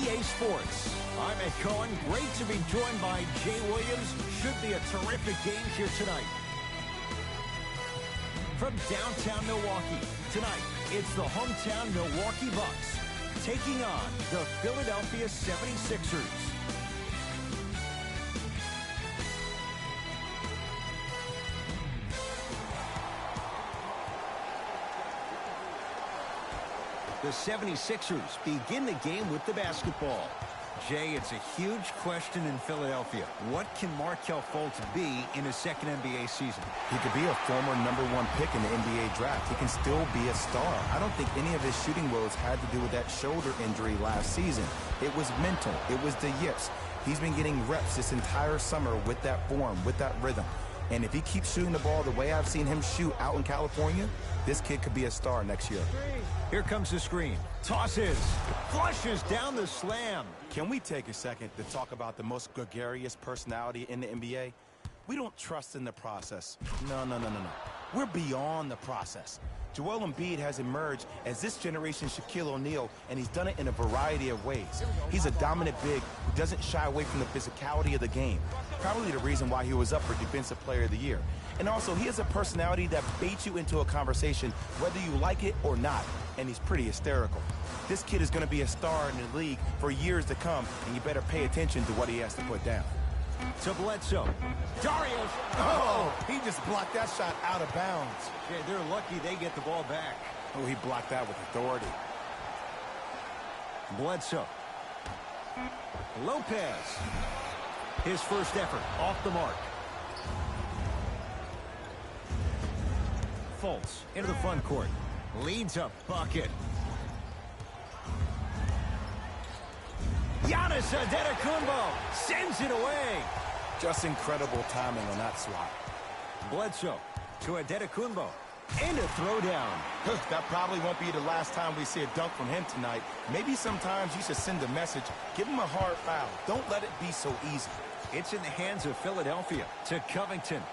EA Sports. I'm Ed Cohen. Great to be joined by Jay Williams. Should be a terrific game here tonight. From downtown Milwaukee, tonight it's the hometown Milwaukee Bucks taking on the Philadelphia 76ers. The 76ers begin the game with the basketball. Jay, it's a huge question in Philadelphia. What can Markelle Fultz be in his second NBA season? He could be a former #1 pick in the NBA draft. He can still be a star. I don't think any of his shooting woes had to do with that shoulder injury last season. It was mental. It was the yips. He's been getting reps this entire summer with that form, with that rhythm. And if he keeps shooting the ball the way I've seen him shoot out in California, this kid could be a star next year. Here comes the screen. Tosses. Flushes down the slam. Can we take a second to talk about the most gregarious personality in the NBA? We don't trust in the process. No. We're beyond the process. Joel Embiid has emerged as this generation's Shaquille O'Neal, and he's done it in a variety of ways. He's a dominant big who doesn't shy away from the physicality of the game. Probably the reason why he was up for Defensive Player of the Year. And also, he has a personality that baits you into a conversation whether you like it or not, and he's pretty hysterical. This kid is going to be a star in the league for years to come, and you better pay attention to what he has to put down. To Bledsoe. Darius. Oh, he just blocked that shot out of bounds. Yeah, they're lucky they get the ball back. Oh, he blocked that with authority. Bledsoe. Lopez. His first effort off the mark. Fultz into the front court. Leads a bucket. Giannis Antetokounmpo sends it away. Just incredible timing on that swat. Bledsoe to Antetokounmpo. And a throwdown. That probably won't be the last time we see a dunk from him tonight. Maybe sometimes you should send a message. Give him a hard foul. Don't let it be so easy. It's in the hands of Philadelphia to Covington.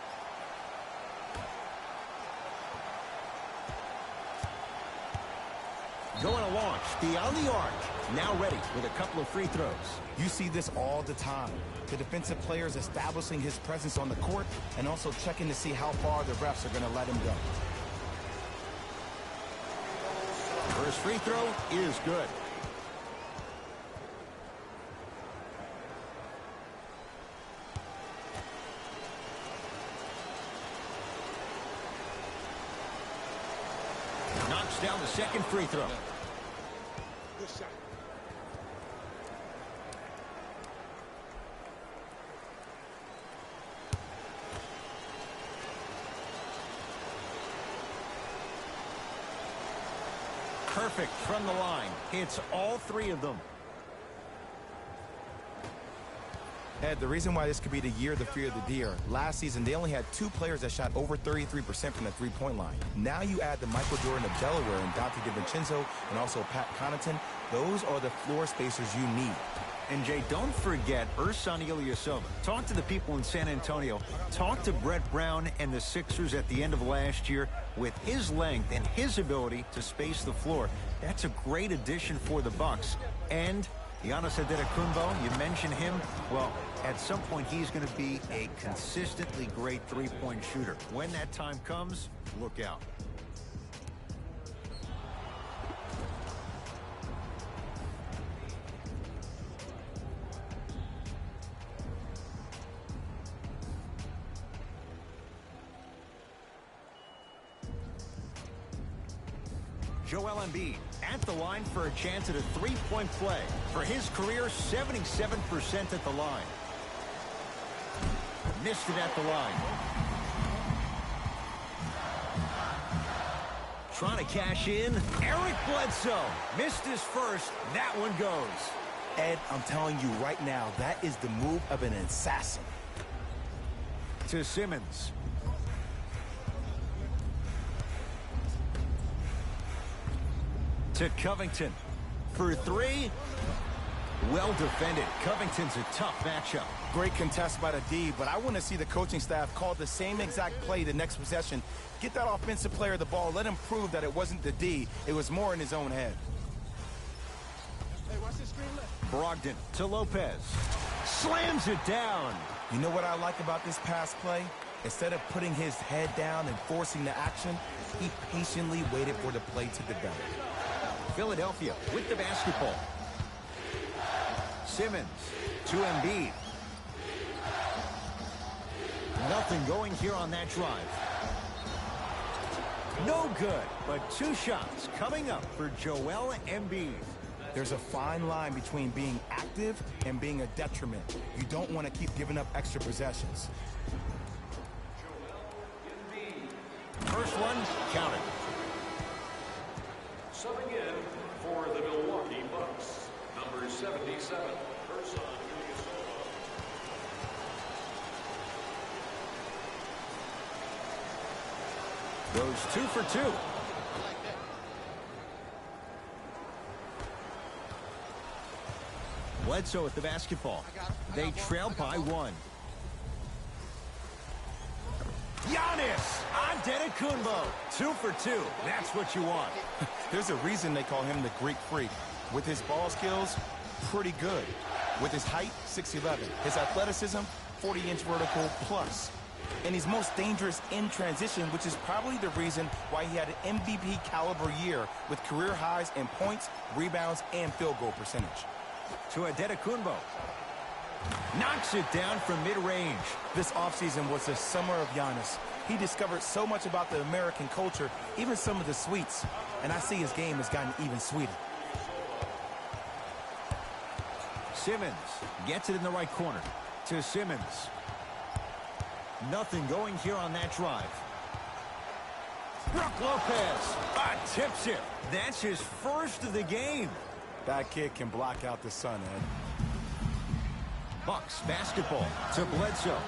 Going to launch beyond the arc. Now ready with a couple of free throws. You see this all the time. The defensive players establishing his presence on the court and also checking to see how far the refs are going to let him go. First free throw is good. Knocks down the second free throw. Good shot. Perfect from the line. Hits all three of them. Ed, the reason why this could be the year of the fear of the deer, last season they only had 2 players that shot over 33% from the three-point line. Now you add the Michael Jordan of Delaware and Dante DiVincenzo and also Pat Connaughton. Those are the floor spacers you need. And Jay, don't forget Ersan Ilyasova. Talk to the people in San Antonio. Talk to Brett Brown and the Sixers at the end of last year. With his length and his ability to space the floor, that's a great addition for the Bucks. And Giannis Antetokounmpo, you mentioned him. Well, at some point he's going to be a consistently great three-point shooter. When that time comes, look out. Joel Embiid at the line for a chance at a three-point play. For his career, 77% at the line. Missed it at the line. Trying to cash in. Eric Bledsoe missed his first. That one goes. Ed, I'm telling you right now, that is the move of an assassin. To Simmons. To Covington for three. Well defended. Covington's a tough matchup. Great contest by the D, but I want to see the coaching staff call the same exact play the next possession. Get that offensive player the ball. Let him prove that it wasn't the D. It was more in his own head. Hey, watch this screen left. Brogdon to Lopez. Slams it down. You know what I like about this pass play? Instead of putting his head down and forcing the action, he patiently waited for the play to develop. Philadelphia with the basketball. Simmons to Embiid. Nothing going here on that drive. No good, but 2 shots coming up for Joel Embiid. There's a fine line between being active and being a detriment. You don't want to keep giving up extra possessions. First one, counted. Subbing in for the Milwaukee Bucks, number 77, Ersan Ilyasova. Goes 2 for 2. Bledsoe with the basketball. They trail by 1. Giannis Antetokounmpo. 2 for 2. That's what you want. There's a reason they call him the Greek Freak. With his ball skills, pretty good. With his height, 6'11". His athleticism, 40-inch vertical plus. And he's most dangerous in transition, which is probably the reason why he had an MVP caliber year with career highs in points, rebounds, and field goal percentage. To Antetokounmpo. Knocks it down from mid-range. This offseason was the summer of Giannis. He discovered so much about the American culture, even some of the sweets. And I see his game has gotten even sweeter. Simmons gets it in the right corner. To Simmons. Nothing going here on that drive. Brook Lopez tips it. That's his first of the game. That kid can block out the sun, Ed. Bucks basketball to Bledsoe.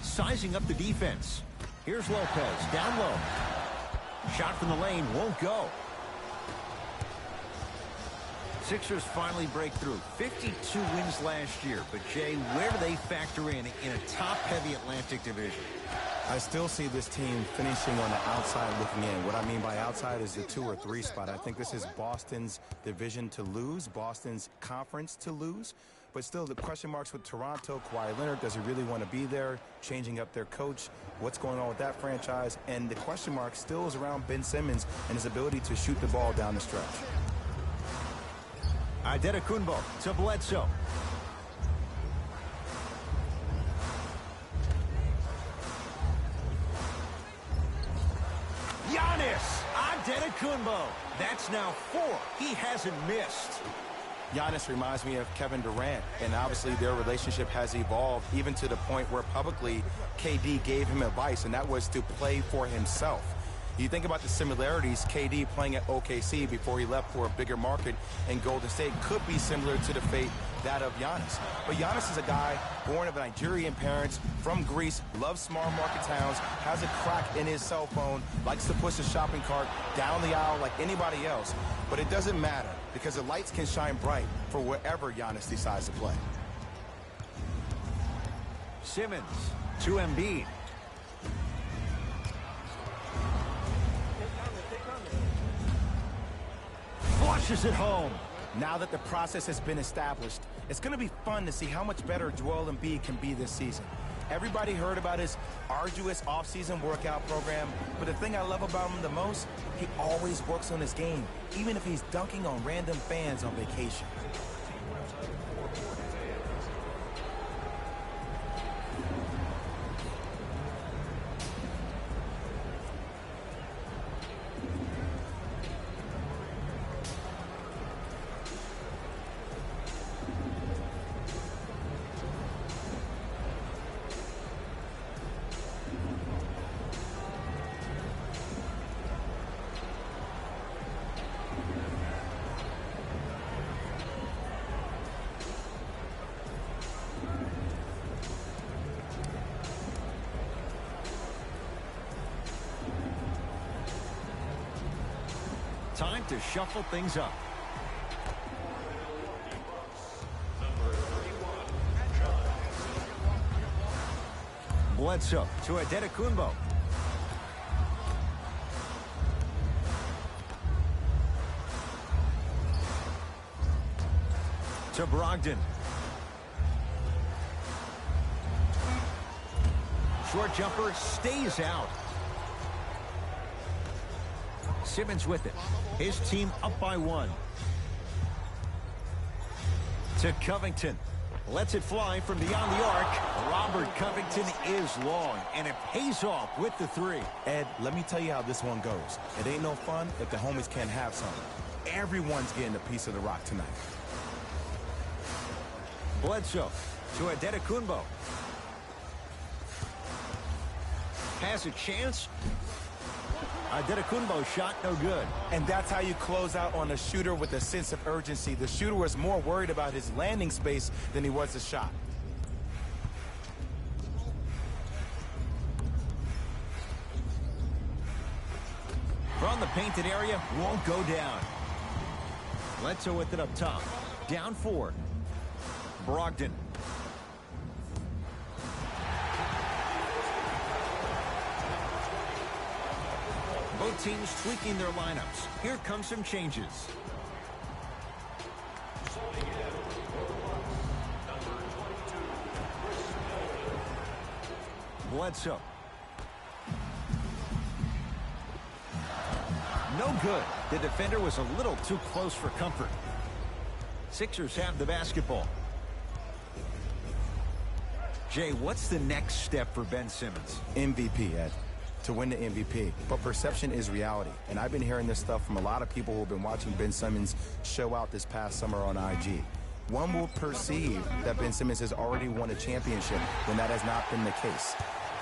Sizing up the defense. Here's Lopez down low. Shot from the lane won't go. Sixers finally break through. 52 wins last year. But, Jay, where do they factor in a top-heavy Atlantic division? I still see this team finishing on the outside looking in. What I mean by outside is the 2 or 3 spot. I think this is Boston's division to lose, Boston's conference to lose. But still, the question marks with Toronto. Kawhi Leonard, does he really want to be there? Changing up their coach. What's going on with that franchise? And the question mark still is around Ben Simmons and his ability to shoot the ball down the stretch. Antetokounmpo to Bledsoe. Giannis Antetokounmpo. That's now 4. He hasn't missed. Giannis reminds me of Kevin Durant, and obviously their relationship has evolved even to the point where publicly KD gave him advice, and that was to play for himself. You think about the similarities, KD playing at OKC before he left for a bigger market in Golden State could be similar to the fate that of Giannis. But Giannis is a guy born of Nigerian parents, from Greece, loves small market towns, has a crack in his cell phone, likes to push a shopping cart down the aisle like anybody else. But it doesn't matter because the lights can shine bright for wherever Giannis decides to play. Simmons to Embiid. Flushes it home. Now that the process has been established, it's going to be fun to see how much better Joel Embiid can be this season. Everybody heard about his arduous offseason workout program, but the thing I love about him the most, he always works on his game, even if he's dunking on random fans on vacation. Time to shuffle things up. Bledsoe to Antetokounmpo. to Brogdon. Short jumper stays out. Simmons with it. His team up by 1. To Covington. Lets it fly from beyond the arc. Robert Covington is long, and it pays off with the 3. Ed, let me tell you how this one goes. It ain't no fun if the homies can't have some. Everyone's getting a piece of the rock tonight. Bledsoe to Adetokunbo. Has a chance. Adetokunbo shot no good. And that's how you close out on a shooter with a sense of urgency. The shooter was more worried about his landing space than he was the shot. From the painted area, won't go down. Bledsoe with it up top. Down 4. Brogdon. Both teams tweaking their lineups. Here come some changes. Bledsoe. No good. The defender was a little too close for comfort. Sixers have the basketball. Jay, what's the next step for Ben Simmons? MVP, Ed. To win the MVP. But perception is reality. And I've been hearing this stuff from a lot of people who have been watching Ben Simmons show out this past summer on IG. One will perceive that Ben Simmons has already won a championship when that has not been the case.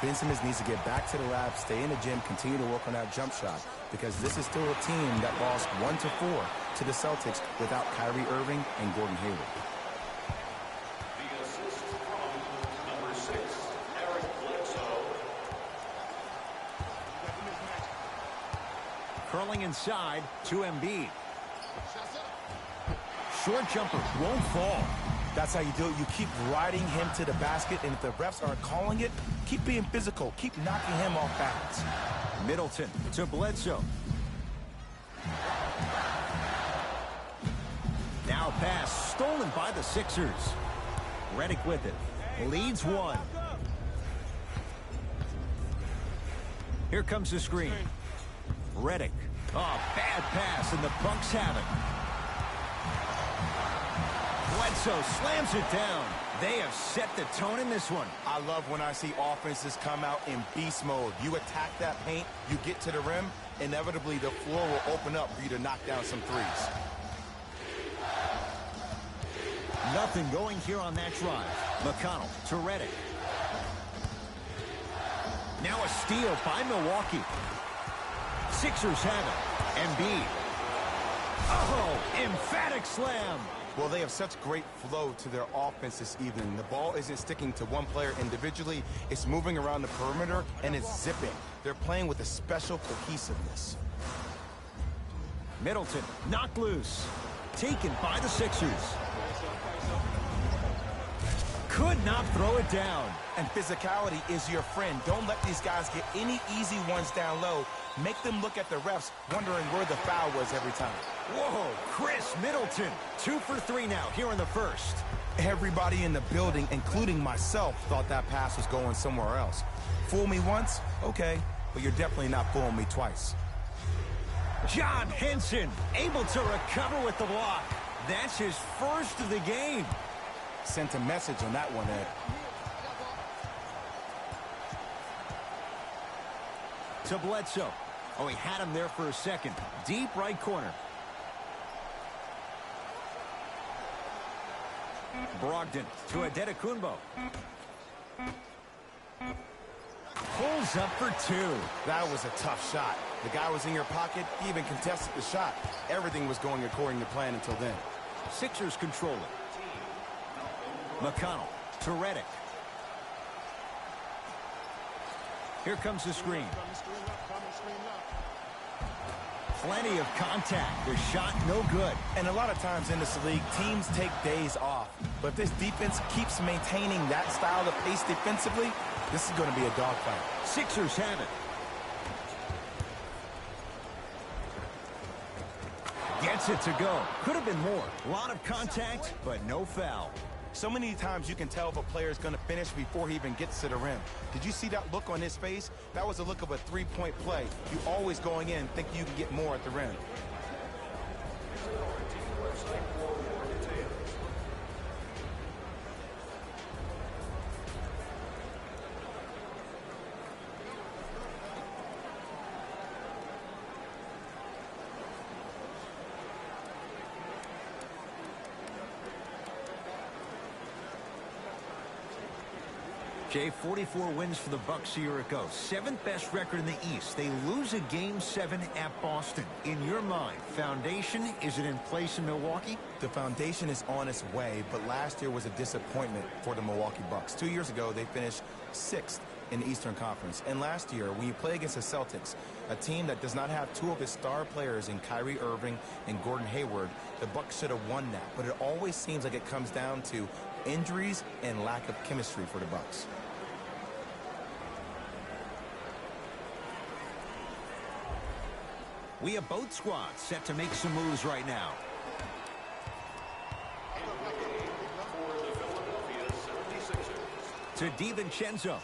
Ben Simmons needs to get back to the lab, stay in the gym, continue to work on that jump shot, because this is still a team that lost 1-4 to the Celtics without Kyrie Irving and Gordon Hayward. The assist from number 6, Eric Bledsoe. Curling inside to Embiid. Short jumper won't fall. That's how you do it. You keep riding him to the basket, and if the refs aren't calling it, keep being physical. Keep knocking him off balance. Middleton to Bledsoe. Now pass stolen by the Sixers. Redick with it. Leads 1. Here comes the screen. Redick. Oh, bad pass, and the Bucks have it. Bledsoe slams it down. They have set the tone in this one. I love when I see offenses come out in beast mode. You attack that paint, you get to the rim, inevitably the floor will open up for you to knock down some threes. Nothing going here on that drive. McConnell to Redick. Now a steal by Milwaukee. Sixers have it. Embiid. Oh, emphatic slam. Well, they have such great flow to their offense this evening. The ball isn't sticking to one player individually. It's moving around the perimeter, and it's zipping. They're playing with a special cohesiveness. Middleton knocked loose. Taken by the Sixers. Could not throw it down. And physicality is your friend. Don't let these guys get any easy ones down low. Make them look at the refs, wondering where the foul was every time. Whoa, Chris Middleton. 2 for 3 now here in the first. Everybody in the building, including myself, thought that pass was going somewhere else. Fool me once? Okay. But you're definitely not fooling me twice. John Henson able to recover with the block. That's his first of the game. Sent a message on that one, Ed. To Bledsoe. Oh, he had him there for a second. Deep right corner. Brogdon to Adetokunbo. Pulls up for 2. That was a tough shot. The guy was in your pocket. He even contested the shot. Everything was going according to plan until then. Sixers control it. McConnell to Redick. Here comes the screen. Plenty of contact. The shot no good. And a lot of times in this league, teams take days off. But if this defense keeps maintaining that style of pace defensively, this is going to be a dogfight. Sixers have it. Gets it to go. Could have been more. A lot of contact, but no foul. So many times you can tell if a player is going to finish before he even gets to the rim. Did you see that look on his face? That was the look of a three-point play. You always going in thinking you can get more at the rim. Jay, 44 wins for the Bucks a year ago. 7th best record in the East. They lose a Game 7 at Boston. In your mind, foundation, is it in place in Milwaukee? The foundation is on its way, but last year was a disappointment for the Milwaukee Bucks. 2 years ago, they finished 6th in the Eastern Conference. And last year, when you play against the Celtics, a team that does not have 2 of its star players in Kyrie Irving and Gordon Hayward, the Bucks should have won that. But it always seems like it comes down to injuries and lack of chemistry for the Bucks. We have both squads set to make some moves right now. For the Philadelphia 76ers. To DiVincenzo.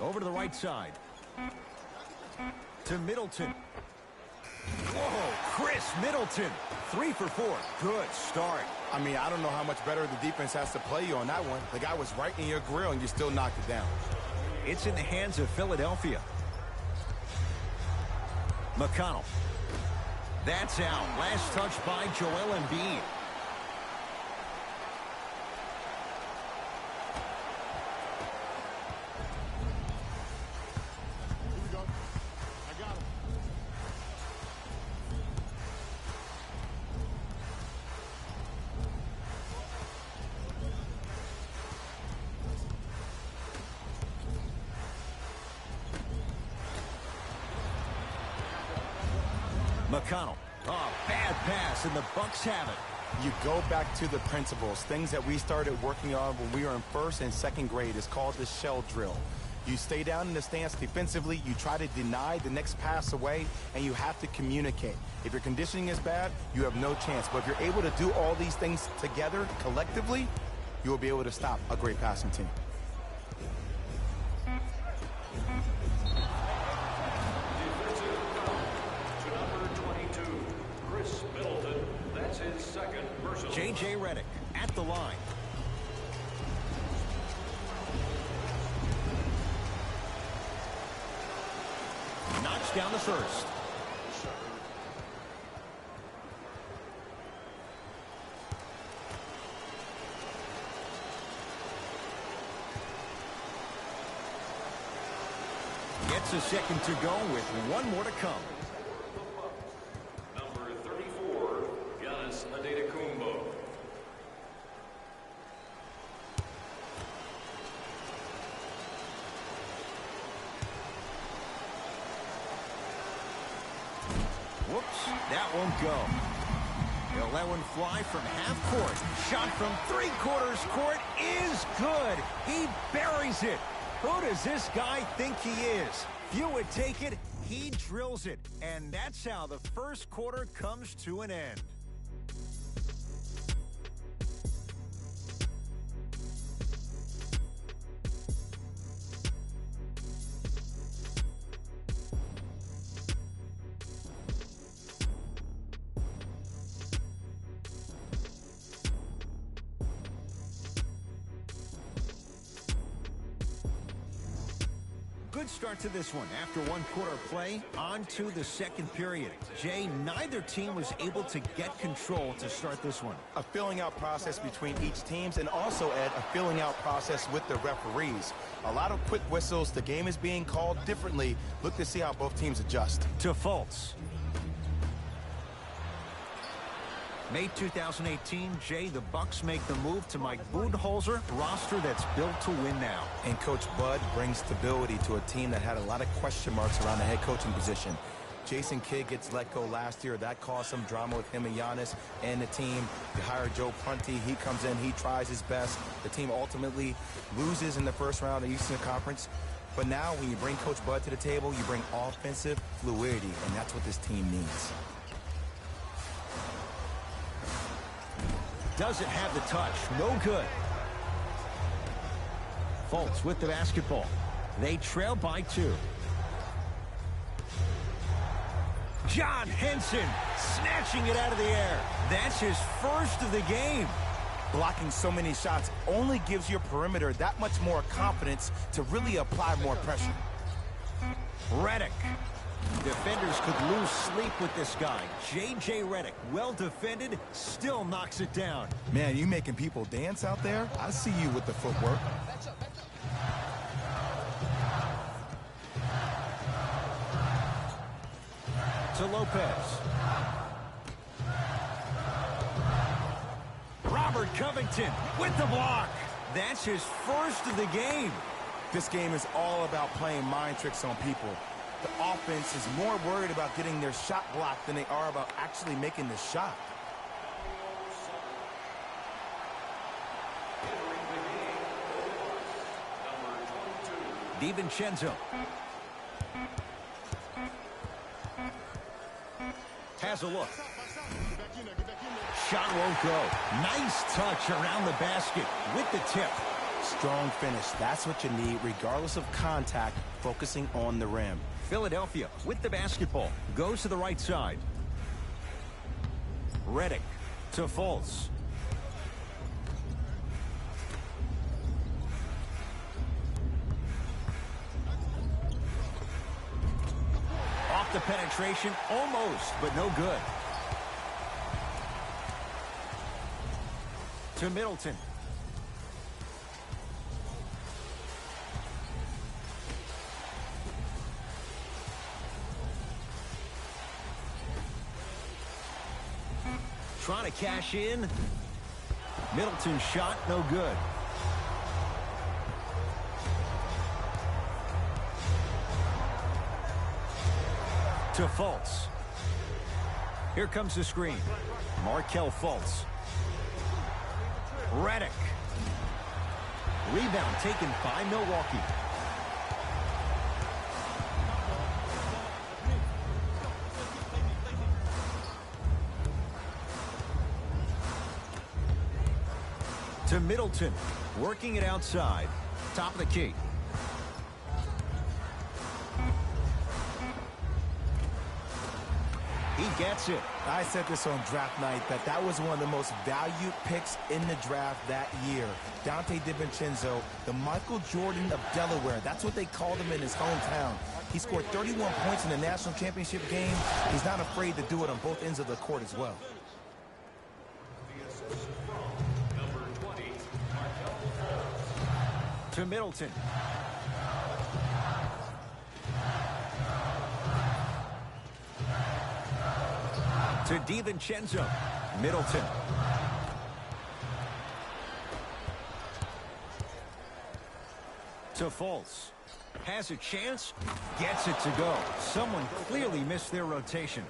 Over to the right side. To Middleton. Whoa, Chris Middleton. 3 for 4. Good start. I mean, I don't know how much better the defense has to play you on that one. The guy was right in your grill, and you still knocked it down. It's in the hands of Philadelphia. McConnell. That's out. Last touch by Joel Embiid. McConnell. Oh, bad pass, and the Bucks have it. You go back to the principles, things that we started working on when we were in 1st and 2nd grade. It's called the shell drill. You stay down in the stance defensively, you try to deny the next pass away, and you have to communicate. If your conditioning is bad, you have no chance. But if you're able to do all these things together, collectively, you will be able to stop a great passing team. J.J. Redick at the line. Knocks down the first. Gets a second to go with 1 more to come. Number 34, Giannis Antetokounmpo. Whoops, that won't go. He'll let one fly from half court. Shot from 3/4 court is good. He buries it. Who does this guy think he is? Few would take it. He drills it. And that's how the first quarter comes to an end. Good start to this one. After 1 quarter play, on to the 2nd period. Jay, neither team was able to get control to start this one. A filling out process between each teams, and also, Ed, a filling out process with the referees. A lot of quick whistles. The game is being called differently. Look to see how both teams adjust. To Fultz. May 2018, Jay, the Bucks make the move to Mike Budenholzer, roster that's built to win now. And Coach Bud brings stability to a team that had a lot of question marks around the head coaching position. Jason Kidd gets let go last year. That caused some drama with him and Giannis and the team. You hire Joe Prunty. He comes in. He tries his best. The team ultimately loses in the first round of the Eastern Conference. But now when you bring Coach Bud to the table, you bring offensive fluidity, and that's what this team needs. Doesn't have the touch. No good. Fultz with the basketball. They trail by 2. John Henson snatching it out of the air. That's his first of the game. Blocking so many shots only gives your perimeter that much more confidence to really apply more pressure. Redick. Defenders could lose sleep with this guy. J.J. Redick, well defended, still knocks it down. Man, you making people dance out there? I see you with the footwork. To Lopez. Robert Covington with the block. That's his first of the game. This game is all about playing mind tricks on people. The offense is more worried about getting their shot blocked than they are about actually making the shot. DiVincenzo. Has a look. Shot won't go. Nice touch around the basket with the tip. Strong finish. That's what you need, regardless of contact, focusing on the rim. Philadelphia with the basketball. Goes to the right side. Redick to Fultz. Off the penetration, almost, but no good. To Middleton. Trying to cash in. Middleton's shot, no good. To Fultz. Here comes the screen. Markelle Fultz. Redick. Rebound taken by Milwaukee. To Middleton, working it outside. Top of the key. He gets it. I said this on draft night that was one of the most valued picks in the draft that year. Donte DiVincenzo, the Michael Jordan of Delaware. That's what they called him in his hometown. He scored 31 points in the national championship game. He's not afraid to do it on both ends of the court as well. To Middleton. To DiVincenzo. Middleton. To Fultz. Has a chance. Gets it to go. Someone clearly missed their rotation.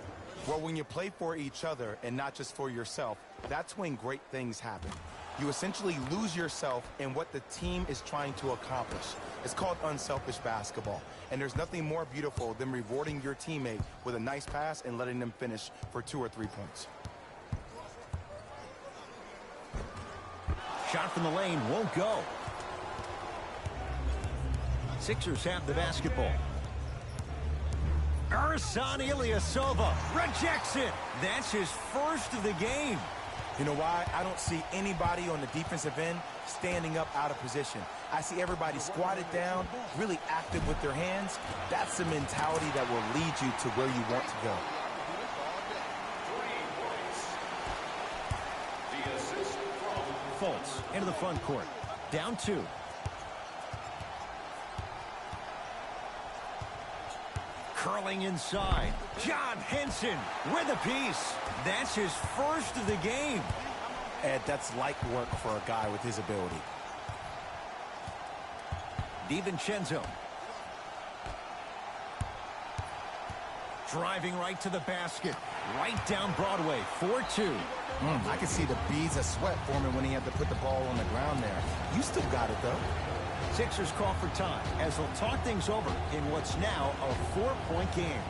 Well, when you play for each other and not just for yourself, that's when great things happen. You essentially lose yourself in what the team is trying to accomplish. It's called unselfish basketball. And there's nothing more beautiful than rewarding your teammate with a nice pass and letting them finish for 2 or 3 points. Shot from the lane won't go. Sixers have the basketball. Ersan Ilyasova rejects it. That's his first of the game. You know why? I don't see anybody on the defensive end standing up out of position. I see everybody squatted down, really active with their hands. That's the mentality that will lead you to where you want to go. Fultz into the front court. Down 2. Curling inside. John Henson with a piece. That's his first of the game. Ed, that's light work for a guy with his ability. DiVincenzo. Driving right to the basket. Right down Broadway. 4-2. I could see the beads of sweat forming when he had to put the ball on the ground there. You still got it, though. Sixers call for time as they'll talk things over in what's now a 4-point game.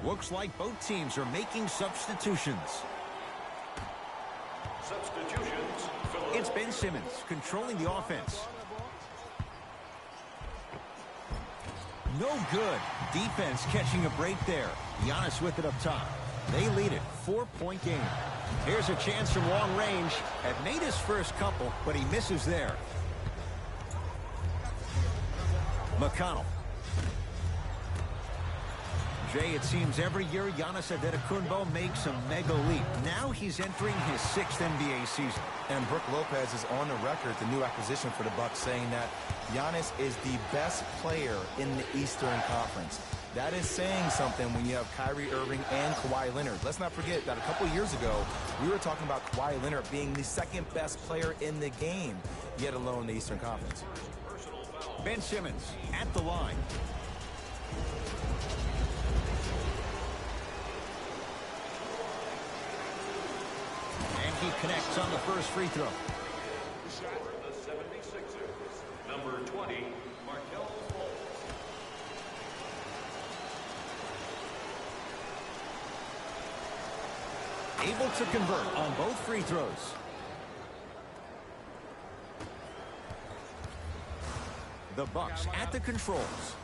Looks like both teams are making substitutions. Substitutions. It's Ben Simmons controlling the offense. No good. Defense catching a break there. Giannis with it up top. They lead it. 4-point game. Here's a chance from long range. Had made his first couple, but he misses there. McConnell. Jay, it seems every year Giannis Antetokounmpo makes a mega leap. Now he's entering his 6th NBA season. And Brook Lopez is on the record, the new acquisition for the Bucks, saying that Giannis is the best player in the Eastern Conference. That is saying something when you have Kyrie Irving and Kawhi Leonard. Let's not forget that a couple years ago, we were talking about Kawhi Leonard being the 2nd best player in the game, yet alone the Eastern Conference. Ben Simmons at the line. And he connects on the first free throw. For the 76ers, number 20, Markelle Fultz. Able to convert on both free throws. The Bucks at the controls.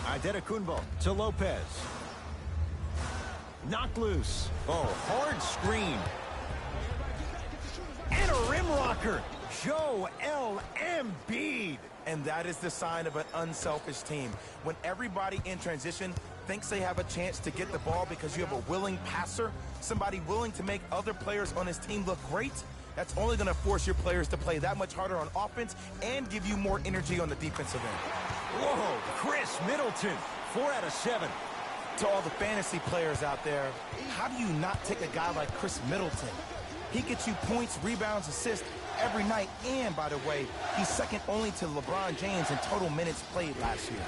Antetokounmpo to Lopez. Knocked loose. Oh, hard screen. And a rim rocker. Joel Embiid. And that is the sign of an unselfish team. When everybody in transition thinks they have a chance to get the ball because you have a willing passer, somebody willing to make other players on his team look great, that's only going to force your players to play that much harder on offense and give you more energy on the defensive end. Whoa, Chris Middleton. 4 out of 7. To all the fantasy players out there, how do you not take a guy like Chris Middleton? He gets you points, rebounds, assists every night. And, by the way, he's second only to LeBron James in total minutes played last year.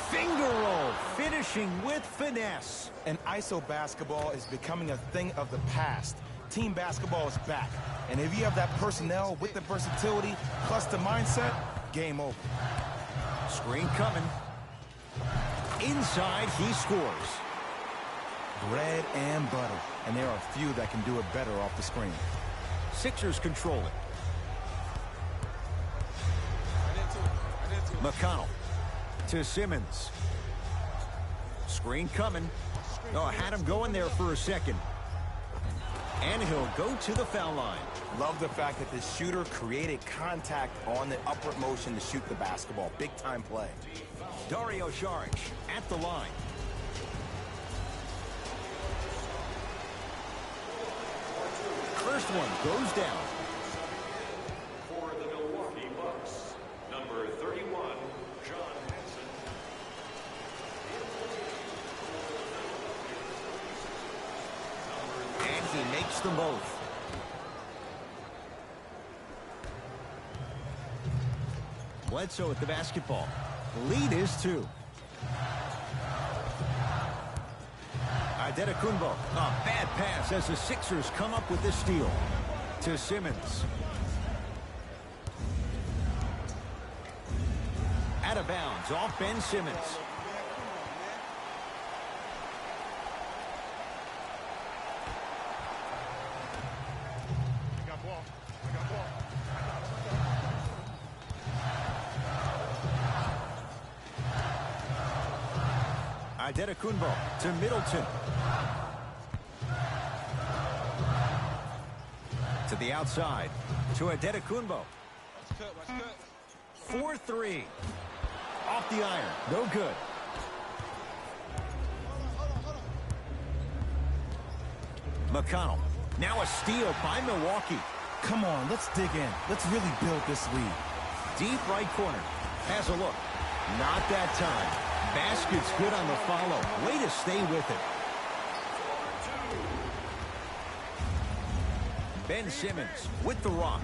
Finger roll, finishing with finesse. And ISO basketball is becoming a thing of the past. Team basketball is back. And if you have that personnel with the versatility plus the mindset, game over. Screen coming. Inside, he scores. Bread and butter. And there are a few that can do it better off the screen. Sixers control it. McConnell to Simmons. Screen coming. Oh, had him going there for a second. And he'll go to the foul line. Love the fact that the shooter created contact on the upward motion to shoot the basketball. Big time play. Dario Saric at the line. First one goes down. For the Milwaukee Bucks, number 31, John Henson. And he makes them both. Bledsoe with the basketball. The lead is 2. Antetokounmpo. A bad pass as the Sixers come up with the steal. To Simmons. Out of bounds off Ben Simmons. Antetokounmpo to Middleton. To the outside. To Antetokounmpo. 4-3. Off the iron. No good. McConnell. Now a steal by Milwaukee. Come on, let's dig in. Let's really build this lead. Deep right corner. Has a look. Not that time. Basket's good on the follow. Way to stay with it. Ben Simmons with the rock.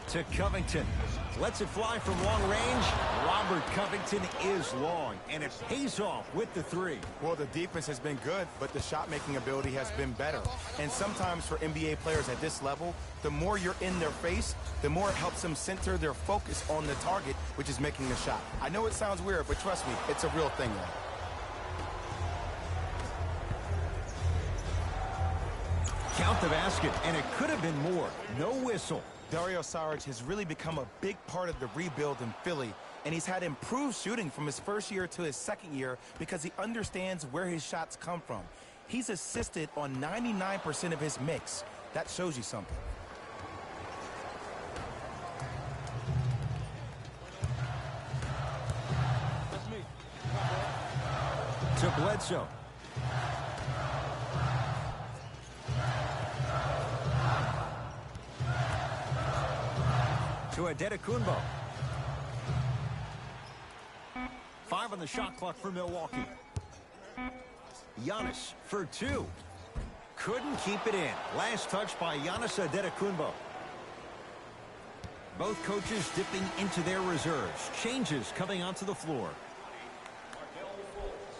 To Covington. Lets it fly from long range. Robert Covington is long, and it pays off with the three. Well, the defense has been good, but the shot-making ability has been better. And sometimes for NBA players at this level, the more you're in their face, the more it helps them center their focus on the target, which is making the shot. I know it sounds weird, but trust me, it's a real thing, man. Count the basket, and it could have been more. No whistle. Dario Saric has really become a big part of the rebuild in Philly, and he's had improved shooting from his first year to his second year because he understands where his shots come from. He's assisted on 99% of his mix. That shows you something. That's me. To Bledsoe. To Adetokunbo. 5 on the shot clock for Milwaukee. Giannis for 2. Couldn't keep it in. Last touch by Giannis Adetokunbo. Both coaches dipping into their reserves. Changes coming onto the floor. Markelle Fultz.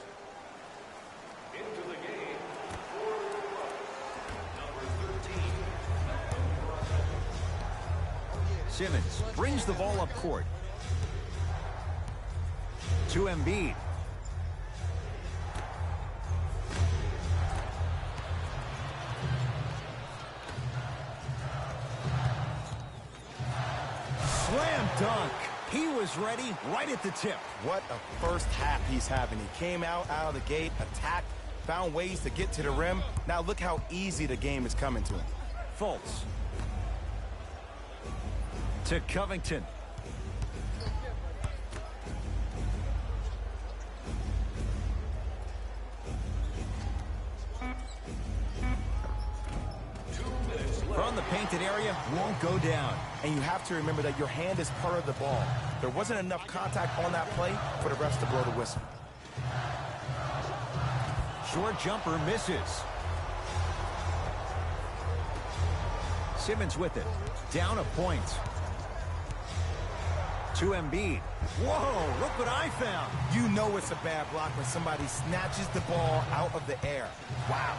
Into the game for number 13, Malcolm Brogdon. Simmons brings the ball up court. To Embiid. Slam dunk. He was ready right at the tip. What a first half he's having. He came out of the gate, attacked, found ways to get to the rim. Now look how easy the game is coming to him. Fultz. To Covington. From the painted area, won't go down. And you have to remember that your hand is part of the ball. There wasn't enough contact on that play for the refs to blow the whistle. Short jumper misses. Simmons with it. Down a point. To Embiid. Whoa, look what I found. You know it's a bad block when somebody snatches the ball out of the air. Wow.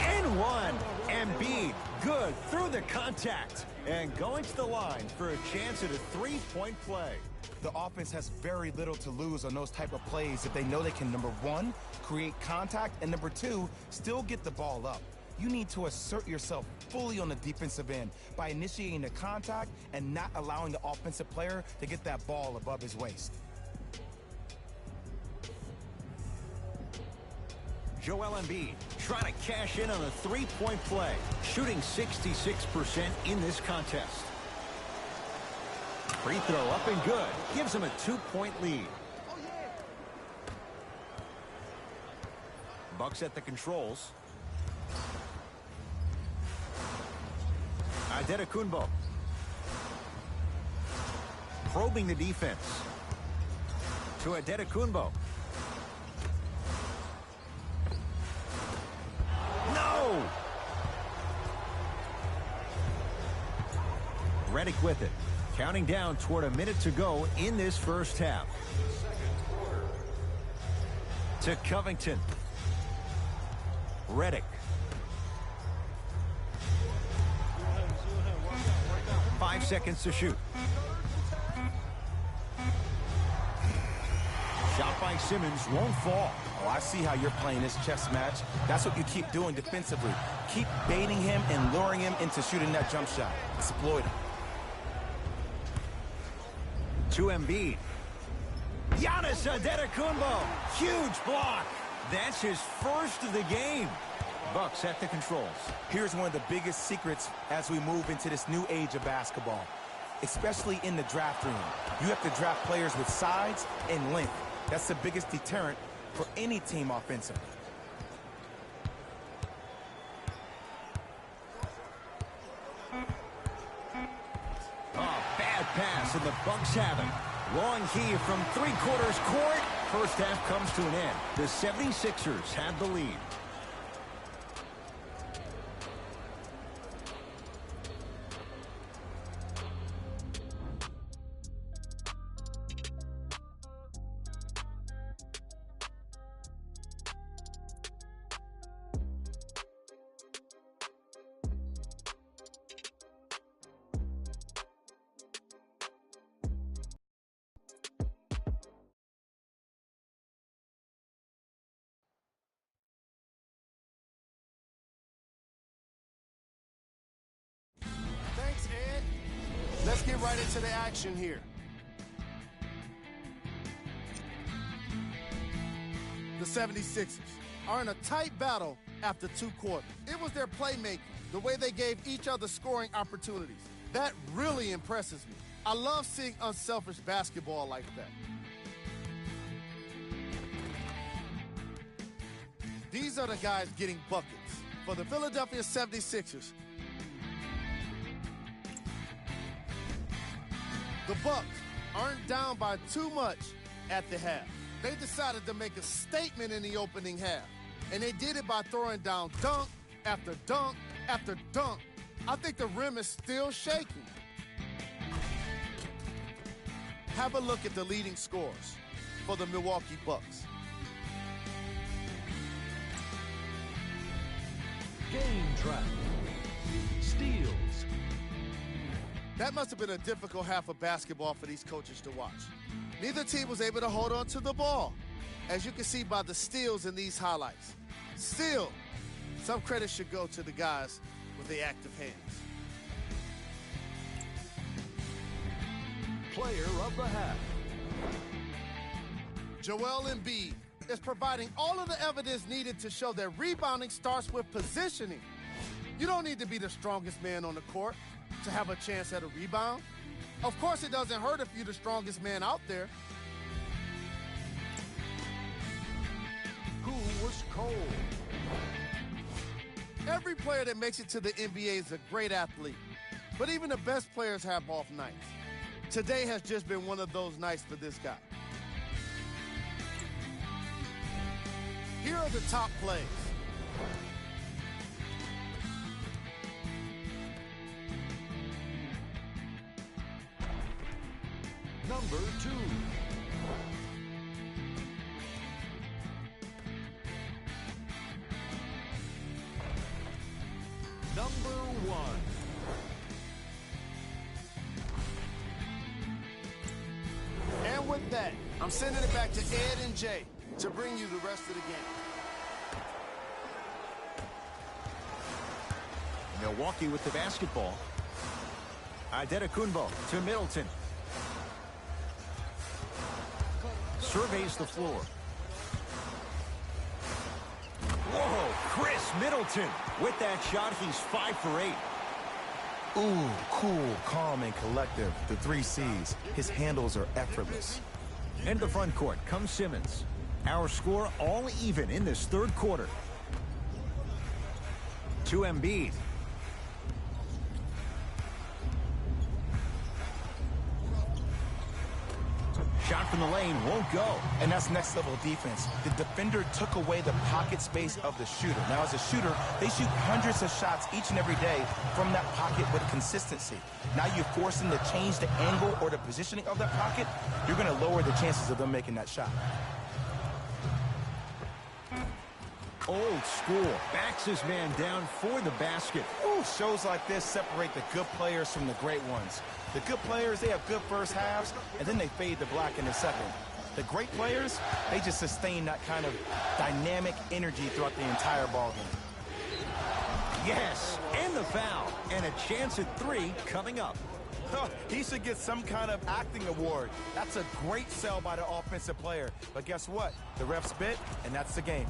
And one. Embiid, good through the contact. And going to the line for a chance at a three-point play. The offense has very little to lose on those type of plays if they know they can, number one, create contact, and number two, still get the ball up. You need to assert yourself fully on the defensive end by initiating the contact and not allowing the offensive player to get that ball above his waist. Joel Embiid trying to cash in on a three-point play, shooting 66% in this contest. Free throw up and good. Gives him a 2-point lead. Bucks at the controls. Adetokunbo. Probing the defense. To Adetokunbo. No! Redick with it. Counting down toward a minute to go in this first half. To Covington. Redick. 5 seconds to shoot. Shot by Simmons won't fall. Oh, I see how you're playing this chess match. That's what you keep doing defensively. Keep baiting him and luring him into shooting that jump shot. Exploit him. To Embiid. Giannis Adetokunbo. Huge block. That's his first of the game. Bucks at the controls. Here's one of the biggest secrets as we move into this new age of basketball, especially in the draft room. You have to draft players with size and length. That's the biggest deterrent for any team offensively. Oh, bad pass, and the Bucks have it. Long heave from three-quarters court. First half comes to an end. The 76ers have the lead. Thanks, Ed. Let's get right into the action here. The 76ers are in a tight battle after 2 quarters. It was their playmaking, the way they gave each other scoring opportunities. That really impresses me. I love seeing unselfish basketball like that. These are the guys getting buckets. For the Philadelphia 76ers, the Bucks aren't down by too much at the half. They decided to make a statement in the opening half, and they did it by throwing down dunk after dunk after dunk. I think the rim is still shaking. Have a look at the leading scores for the Milwaukee Bucks. Game trap. Steals. That must have been a difficult half of basketball for these coaches to watch. Neither team was able to hold on to the ball, as you can see by the steals in these highlights. Still, some credit should go to the guys with the active hands. Player of the half. Joel Embiid is providing all of the evidence needed to show that rebounding starts with positioning. You don't need to be the strongest man on the court to have a chance at a rebound. Of course, it doesn't hurt if you're the strongest man out there. Who was cold? Every player that makes it to the NBA is a great athlete, but even the best players have off nights. Today has just been one of those nights for this guy. Here are the top plays. Number 2. Number 1. And with that, I'm sending it back to Ed and Jay to bring you the rest of the game. Milwaukee with the basketball. Antetokounmpo to Middleton. Surveys the floor. Whoa, Chris Middleton. With that shot, he's 5 for 8. Ooh, cool, calm, and collective. The 3 C's. His handles are effortless. In the front court comes Simmons. Our score all even in this third quarter. To Embiid. Shot from the lane won't go. And that's next level defense. The defender took away the pocket space of the shooter. Now as a shooter, they shoot hundreds of shots each and every day from that pocket with consistency. Now you force them to change the angle or the positioning of that pocket, you're going to lower the chances of them making that shot. Old school. Backs his man down for the basket. Ooh, shows like this separate the good players from the great ones. The good players, they have good first halves, and then they fade to black in the second. The great players, they just sustain that kind of dynamic energy throughout the entire ballgame. Yes, and the foul. And a chance at 3 coming up. He should get some kind of acting award. That's a great sell by the offensive player. But guess what? The refs bit, and that's the game.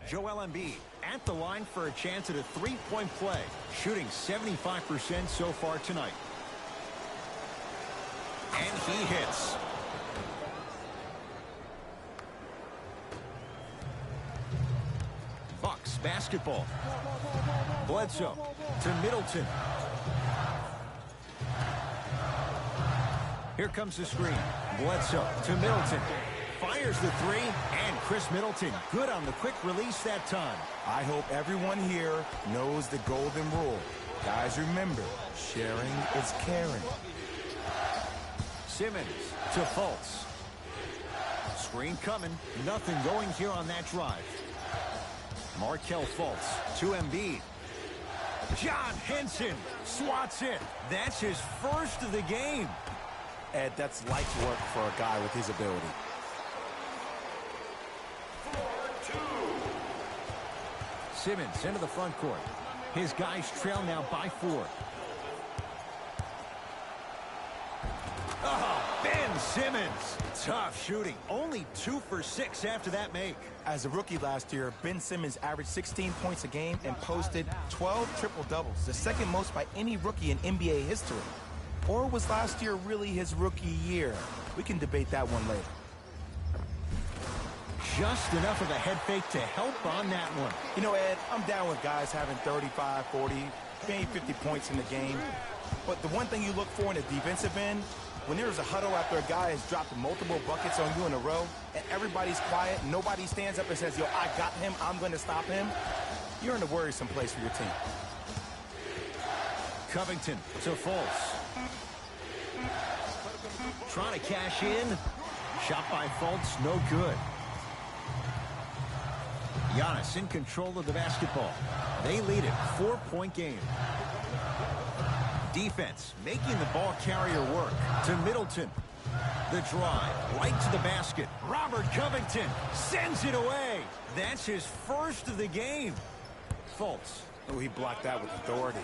Joel Embiid at the line for a chance at a three-point play, shooting 75% so far tonight. And he hits. Bucks basketball. Bledsoe to Middleton. Here comes the screen. Bledsoe to Middleton. Fires the three, and Chris Middleton good on the quick release that time. I hope everyone here knows the golden rule. Guys, remember, sharing is caring. Simmons to Fultz. Screen coming. Nothing going here on that drive. Markelle Fultz to Embiid. John Henson swats it. That's his first of the game. Ed, that's light work for a guy with his ability. Simmons into the front court. His guys trail now by 4. Oh, Ben Simmons. Tough shooting. Only 2 for 6 after that make. As a rookie last year, Ben Simmons averaged 16 points a game and posted 12 triple-doubles, the second most by any rookie in NBA history. Or was last year really his rookie year? We can debate that one later. Just enough of a head fake to help on that one. You know, Ed, I'm down with guys having 35, 40, maybe 50 points in the game. But the one thing you look for in a defensive end, when there's a huddle after a guy has dropped multiple buckets on you in a row, and everybody's quiet, nobody stands up and says, yo, I got him, I'm going to stop him, you're in a worrisome place for your team. Covington to Fultz. Trying to cash in. Shot by Fultz, no good. Giannis in control of the basketball. They lead it, 4-point game. Defense making the ball carrier work to Middleton. The drive right to the basket. Robert Covington sends it away. That's his first of the game. Fultz. Oh, he blocked that with authority.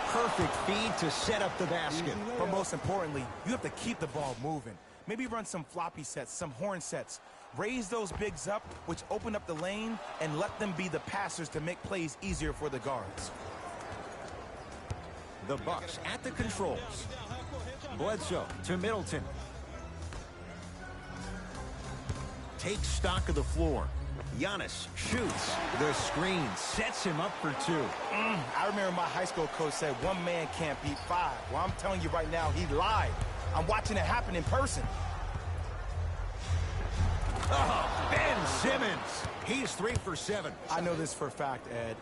Perfect feed to set up the basket. But most importantly, you have to keep the ball moving. Maybe run some floppy sets, some horn sets. Raise those bigs up, which open up the lane, and let them be the passers to make plays easier for the guards. The Bucks at the controls. Bledsoe to Middleton. Takes stock of the floor. Giannis shoots. The screen sets him up for 2. I remember my high school coach said one man can't beat 5. Well, I'm telling you right now, he lied. I'm watching it happen in person. Oh, Ben Simmons. He's 3 for 7. I know this for a fact, Ed.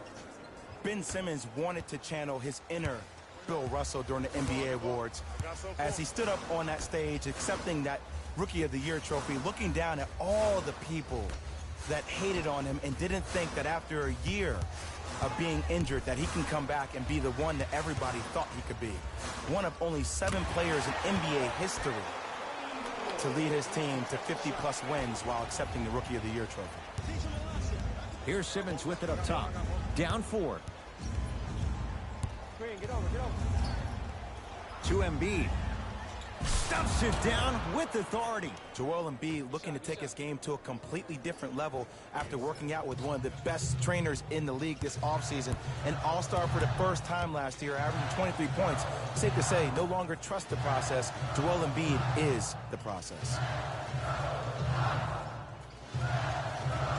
Ben Simmons wanted to channel his inner Bill Russell during the NBA awards as he stood up on that stage accepting that Rookie of the Year trophy, looking down at all the people that hated on him and didn't think that after a year of being injured that he can come back and be the one that everybody thought he could be. One of only 7 players in NBA history to lead his team to 50-plus wins while accepting the Rookie of the Year trophy. Here's Simmons with it up top. Down 4. To Embiid. Stuffs it down with authority. Joel Embiid looking to take his game to a completely different level after working out with one of the best trainers in the league this offseason. An all-star for the first time last year, averaging 23 points. Safe to say, no longer trust the process. Joel Embiid is the process.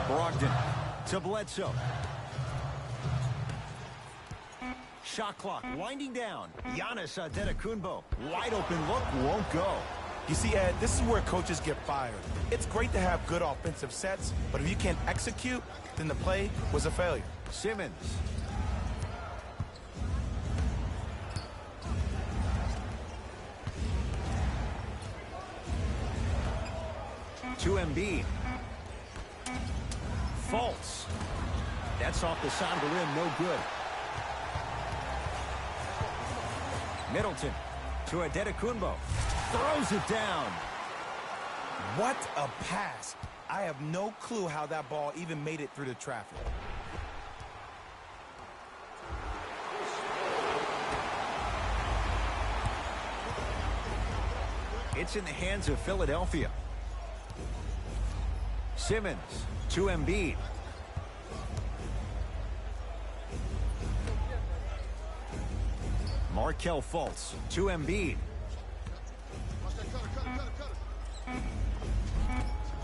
Brogdon to Bledsoe. Shot clock winding down. Giannis Antetokounmpo. Wide open look, won't go. You see, Ed, this is where coaches get fired. It's great to have good offensive sets, but if you can't execute, then the play was a failure. Simmons. To Embiid. Fultz. That's off the side of the rim, no good. Middleton to Antetokounmpo. Throws it down. What a pass. I have no clue how that ball even made it through the traffic. It's in the hands of Philadelphia. Simmons to Embiid. Markelle Fultz to Embiid.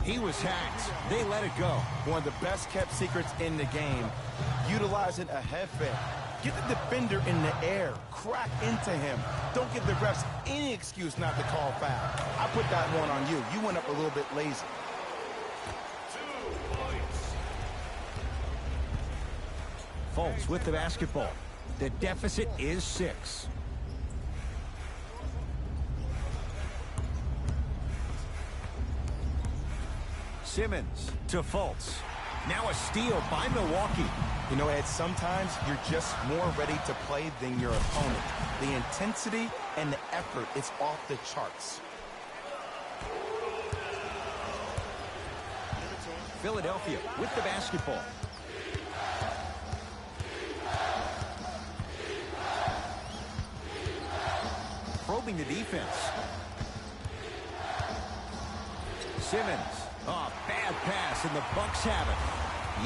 He was hacked. They let it go. One of the best kept secrets in the game. Utilizing a head fake. Get the defender in the air. Crack into him. Don't give the refs any excuse not to call foul. I put that one on you. You went up a little bit lazy. 2 points. Fultz with the basketball. The deficit is 6. Simmons to Fultz. Now a steal by Milwaukee. You know, Ed, sometimes you're just more ready to play than your opponent. The intensity and the effort is off the charts. Philadelphia with the basketball. Probing the defense. Simmons. Oh, bad pass, and the Bucks have it.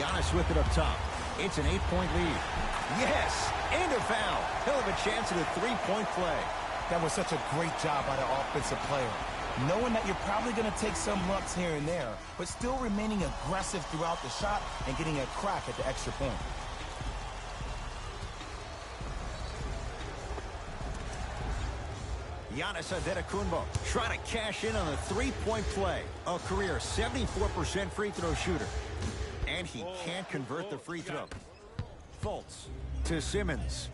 Giannis with it up top. It's an 8-point lead. Yes, and a foul. He'll have a chance at a 3-point play. That was such a great job by the offensive player. Knowing that you're probably going to take some lumps here and there, but still remaining aggressive throughout the shot and getting a crack at the extra point. Giannis Antetokounmpo trying to cash in on a 3-point play. A career 74% free throw shooter. And he can't convert the free throw. Fultz to Simmons.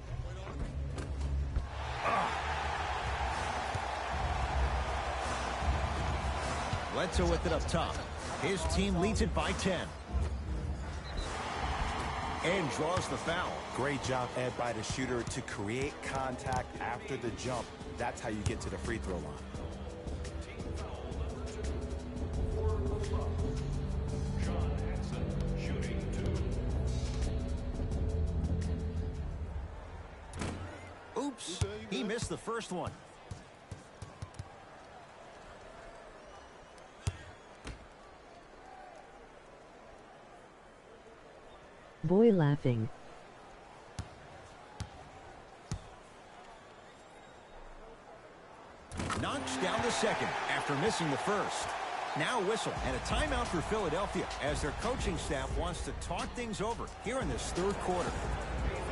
Bledsoe with it up top. His team leads it by 10. And draws the foul. Great job, Ed, by the shooter to create contact after the jump. That's how you get to the free throw line. John Hanson shooting 2. Oops, he missed the first one. Boy laughing. Knocks down the second after missing the first. Now a whistle and a timeout for Philadelphia as their coaching staff wants to talk things over here in this third quarter.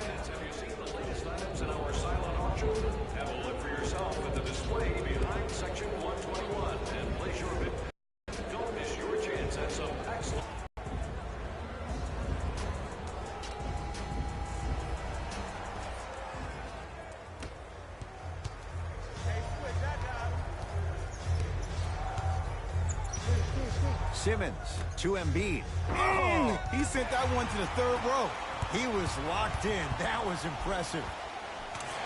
Fans, have you seen the latest items in our silent auction? Have a look for yourself at the display behind section 121 and place your bid. Don't miss your chance at some excellent. Simmons to Embiid. Oh, he sent that one to the third row. He was locked in. That was impressive.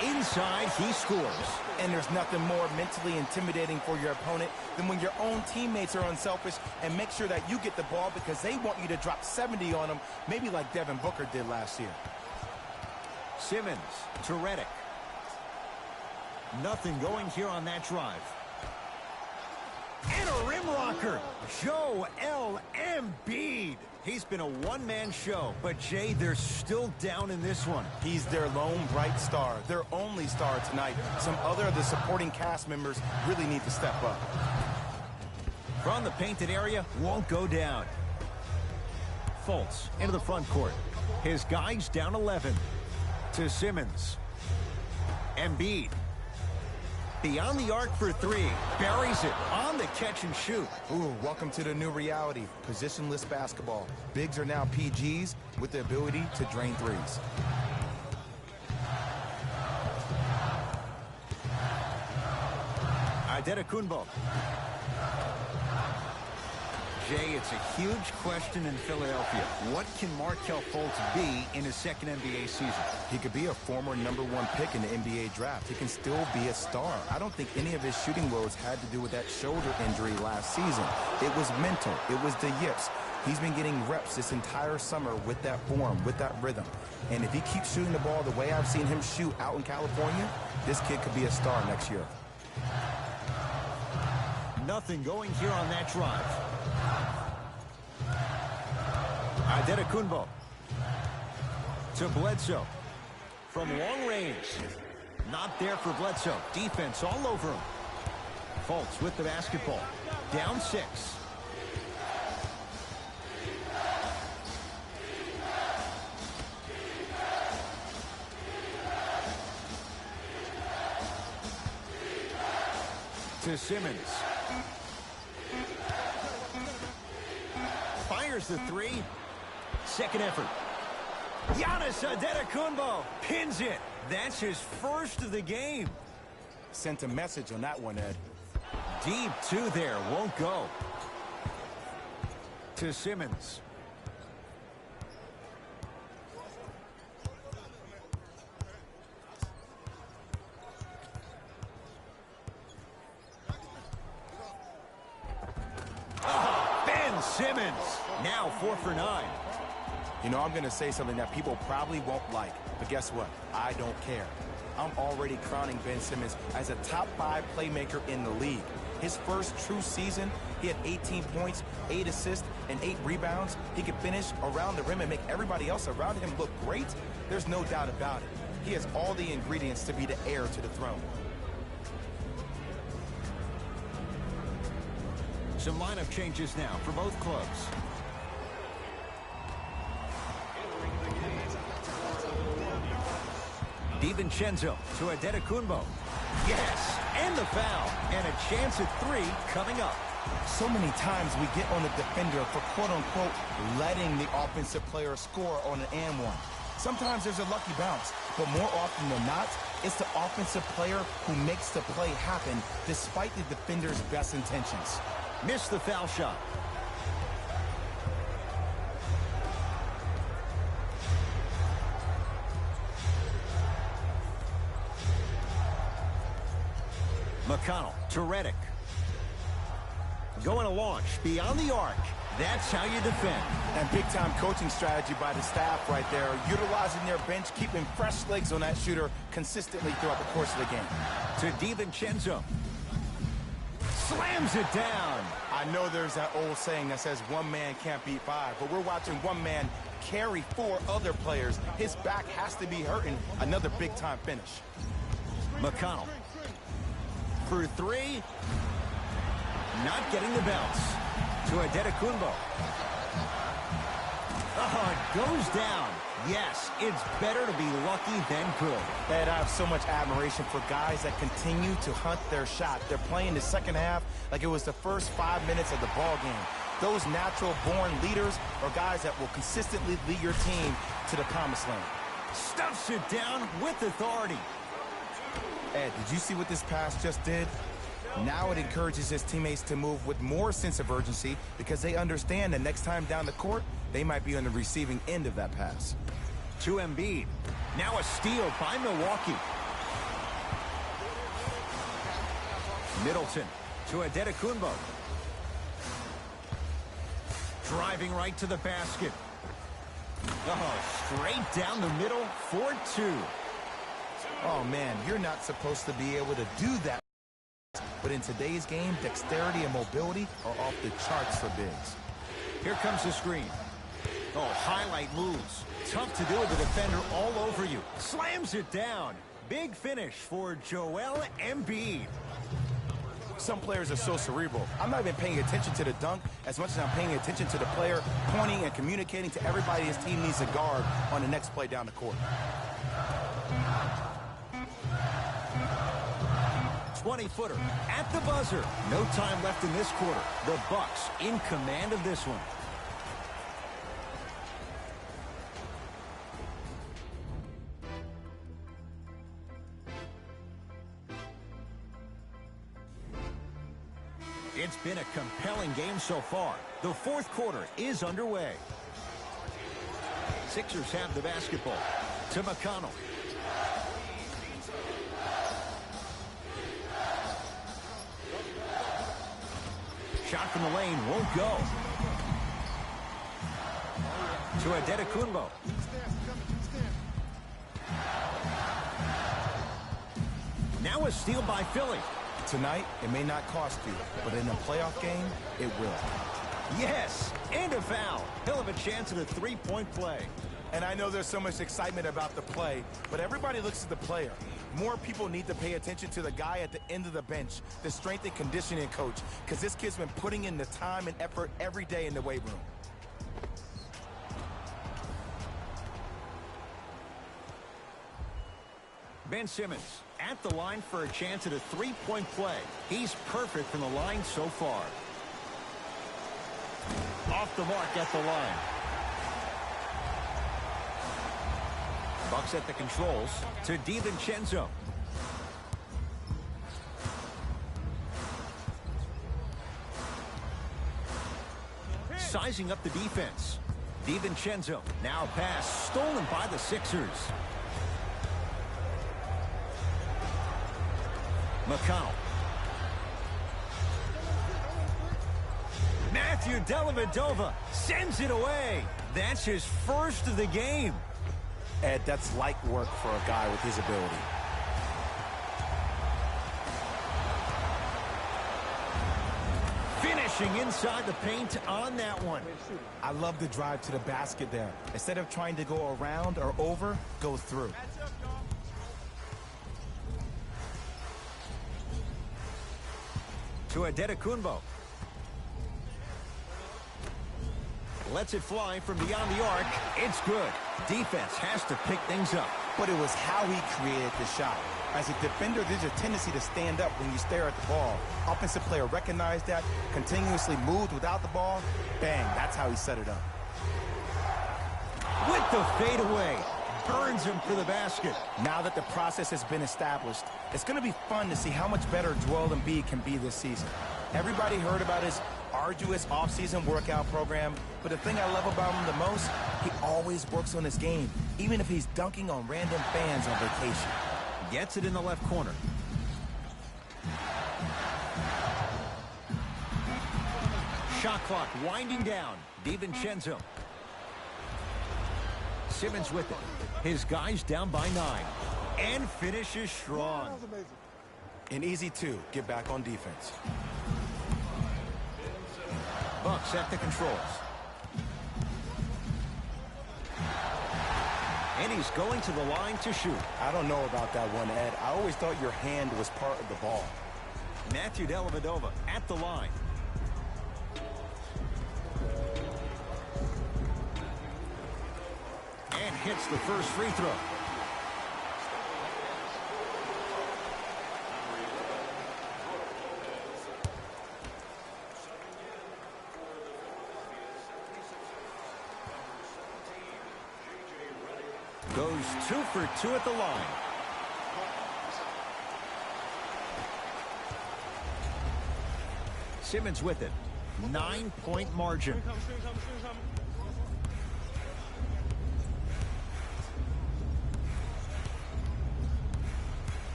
Inside, he scores. And there's nothing more mentally intimidating for your opponent than when your own teammates are unselfish and make sure that you get the ball because they want you to drop 70 on them, maybe like Devin Booker did last year. Simmons to Redick. Nothing going here on that drive. And a rim rocker, Joel Embiid. He's been a one-man show, but Jay, they're still down in this one. He's their lone bright star, their only star tonight. Some other of the supporting cast members really need to step up. From the painted area, won't go down. Fultz into the front court. His guys down 11 to Simmons. Embiid. Beyond the arc for 3. Buries it on the catch and shoot. Ooh, welcome to the new reality. Positionless basketball. Bigs are now PGs with the ability to drain threes. Antetokounmpo. Jay, it's a huge question in Philadelphia. What can Markelle Fultz be in his second NBA season? He could be a former #1 pick in the NBA draft. He can still be a star. I don't think any of his shooting woes had to do with that shoulder injury last season. It was mental. It was the yips. He's been getting reps this entire summer with that form, with that rhythm. And if he keeps shooting the ball the way I've seen him shoot out in California, this kid could be a star next year. Nothing going here on that drive. Adetokunbo to Bledsoe. From long range. Not there for Bledsoe. Defense all over him. Fultz with the basketball. Down 6. To Simmons. Fires the 3. Second effort. Giannis Adetokunbo pins it. That's his first of the game. Sent a message on that one, Ed. Deep 2 there. Won't go. To Simmons. Ben Simmons. Now 4 for 9. You know, I'm going to say something that people probably won't like, but guess what? I don't care. I'm already crowning Ben Simmons as a top 5 playmaker in the league. His first true season, he had 18 points, 8 assists, and 8 rebounds. He could finish around the rim and make everybody else around him look great. There's no doubt about it. He has all the ingredients to be the heir to the throne. Some lineup changes now for both clubs. DiVincenzo to Adetokunbo. Yes, and the foul. And a chance at 3 coming up. So many times we get on the defender for quote-unquote letting the offensive player score on an and one. Sometimes there's a lucky bounce, but more often than not, it's the offensive player who makes the play happen despite the defender's best intentions. Missed the foul shot. McConnell to Redick. Going to launch beyond the arc. That's how you defend. And big-time coaching strategy by the staff right there, utilizing their bench, keeping fresh legs on that shooter consistently throughout the course of the game. To DiVincenzo. Slams it down. I know there's that old saying that says one man can't beat 5, but we're watching one man carry 4 other players. His back has to be hurting. Another big-time finish. McConnell. For 3. Not getting the bounce. To Adetokunbo. Oh, it goes down. Yes, it's better to be lucky than good. And I have so much admiration for guys that continue to hunt their shot. They're playing the second half like it was the first 5 minutes of the ball game. Those natural-born leaders are guys that will consistently lead your team to the promised land. Stuffs it down with authority. Ed, did you see what this pass just did? Now it encourages his teammates to move with more sense of urgency because they understand that next time down the court, they might be on the receiving end of that pass. To Embiid. Now a steal by Milwaukee. Middleton to Adetokunbo. Driving right to the basket. Oh, straight down the middle for 2. Oh, man, you're not supposed to be able to do that. But in today's game, dexterity and mobility are off the charts for bigs. Here comes the screen. Oh, highlight moves. Tough to do with the defender all over you. Slams it down. Big finish for Joel Embiid. Some players are so cerebral. I'm not even paying attention to the dunk as much as I'm paying attention to the player pointing and communicating to everybody his team needs to guard on the next play down the court. 20-footer at the buzzer. No time left in this quarter. The Bucks in command of this one. It's been a compelling game so far. The fourth quarter is underway. Sixers have the basketball. To McConnell. Shot from the lane won't go. To Adetokunbo. Now a steal by Philly. Tonight, it may not cost you, but in a playoff game, it will. Yes, and a foul. He'll have a chance at a three-point play. And I know there's so much excitement about the play, but everybody looks at the player. More people need to pay attention to the guy at the end of the bench, the strength and conditioning coach, because this kid's been putting in the time and effort every day in the weight room. Ben Simmons at the line for a chance at a three-point play. He's perfect from the line so far. Off the mark at the line. Bucks at the controls to DiVincenzo. Sizing up the defense. DiVincenzo. Now pass stolen by the Sixers. McConnell. Matthew Dellavedova sends it away. That's his first of the game. Ed, that's light work for a guy with his ability. Finishing inside the paint on that one. I love the drive to the basket there. Instead of trying to go around or over, go through. To Adetokunbo. Lets it fly from beyond the arc. It's good. Defense has to pick things up. But it was how he created the shot. As a defender, there's a tendency to stand up when you stare at the ball. Offensive player recognized that, continuously moved without the ball. Bang, that's how he set it up. With the fadeaway. Burns him for the basket. Now that the process has been established, it's going to be fun to see how much better Joel Embiid can be this season. Everybody heard about his arduous offseason workout program, but the thing I love about him the most, he always works on his game, even if he's dunking on random fans on vacation. Gets it in the left corner. Shot clock winding down. DiVincenzo. Simmons with it. His guys down by 9. And finishes strong. An easy 2. Get back on defense. Bucks at the controls. And he's going to the line to shoot. I don't know about that one, Ed. I always thought your hand was part of the ball. Matthew Dellavedova at the line. And hits the first free throw. Goes 2 for 2 at the line. Simmons with it. 9-point margin.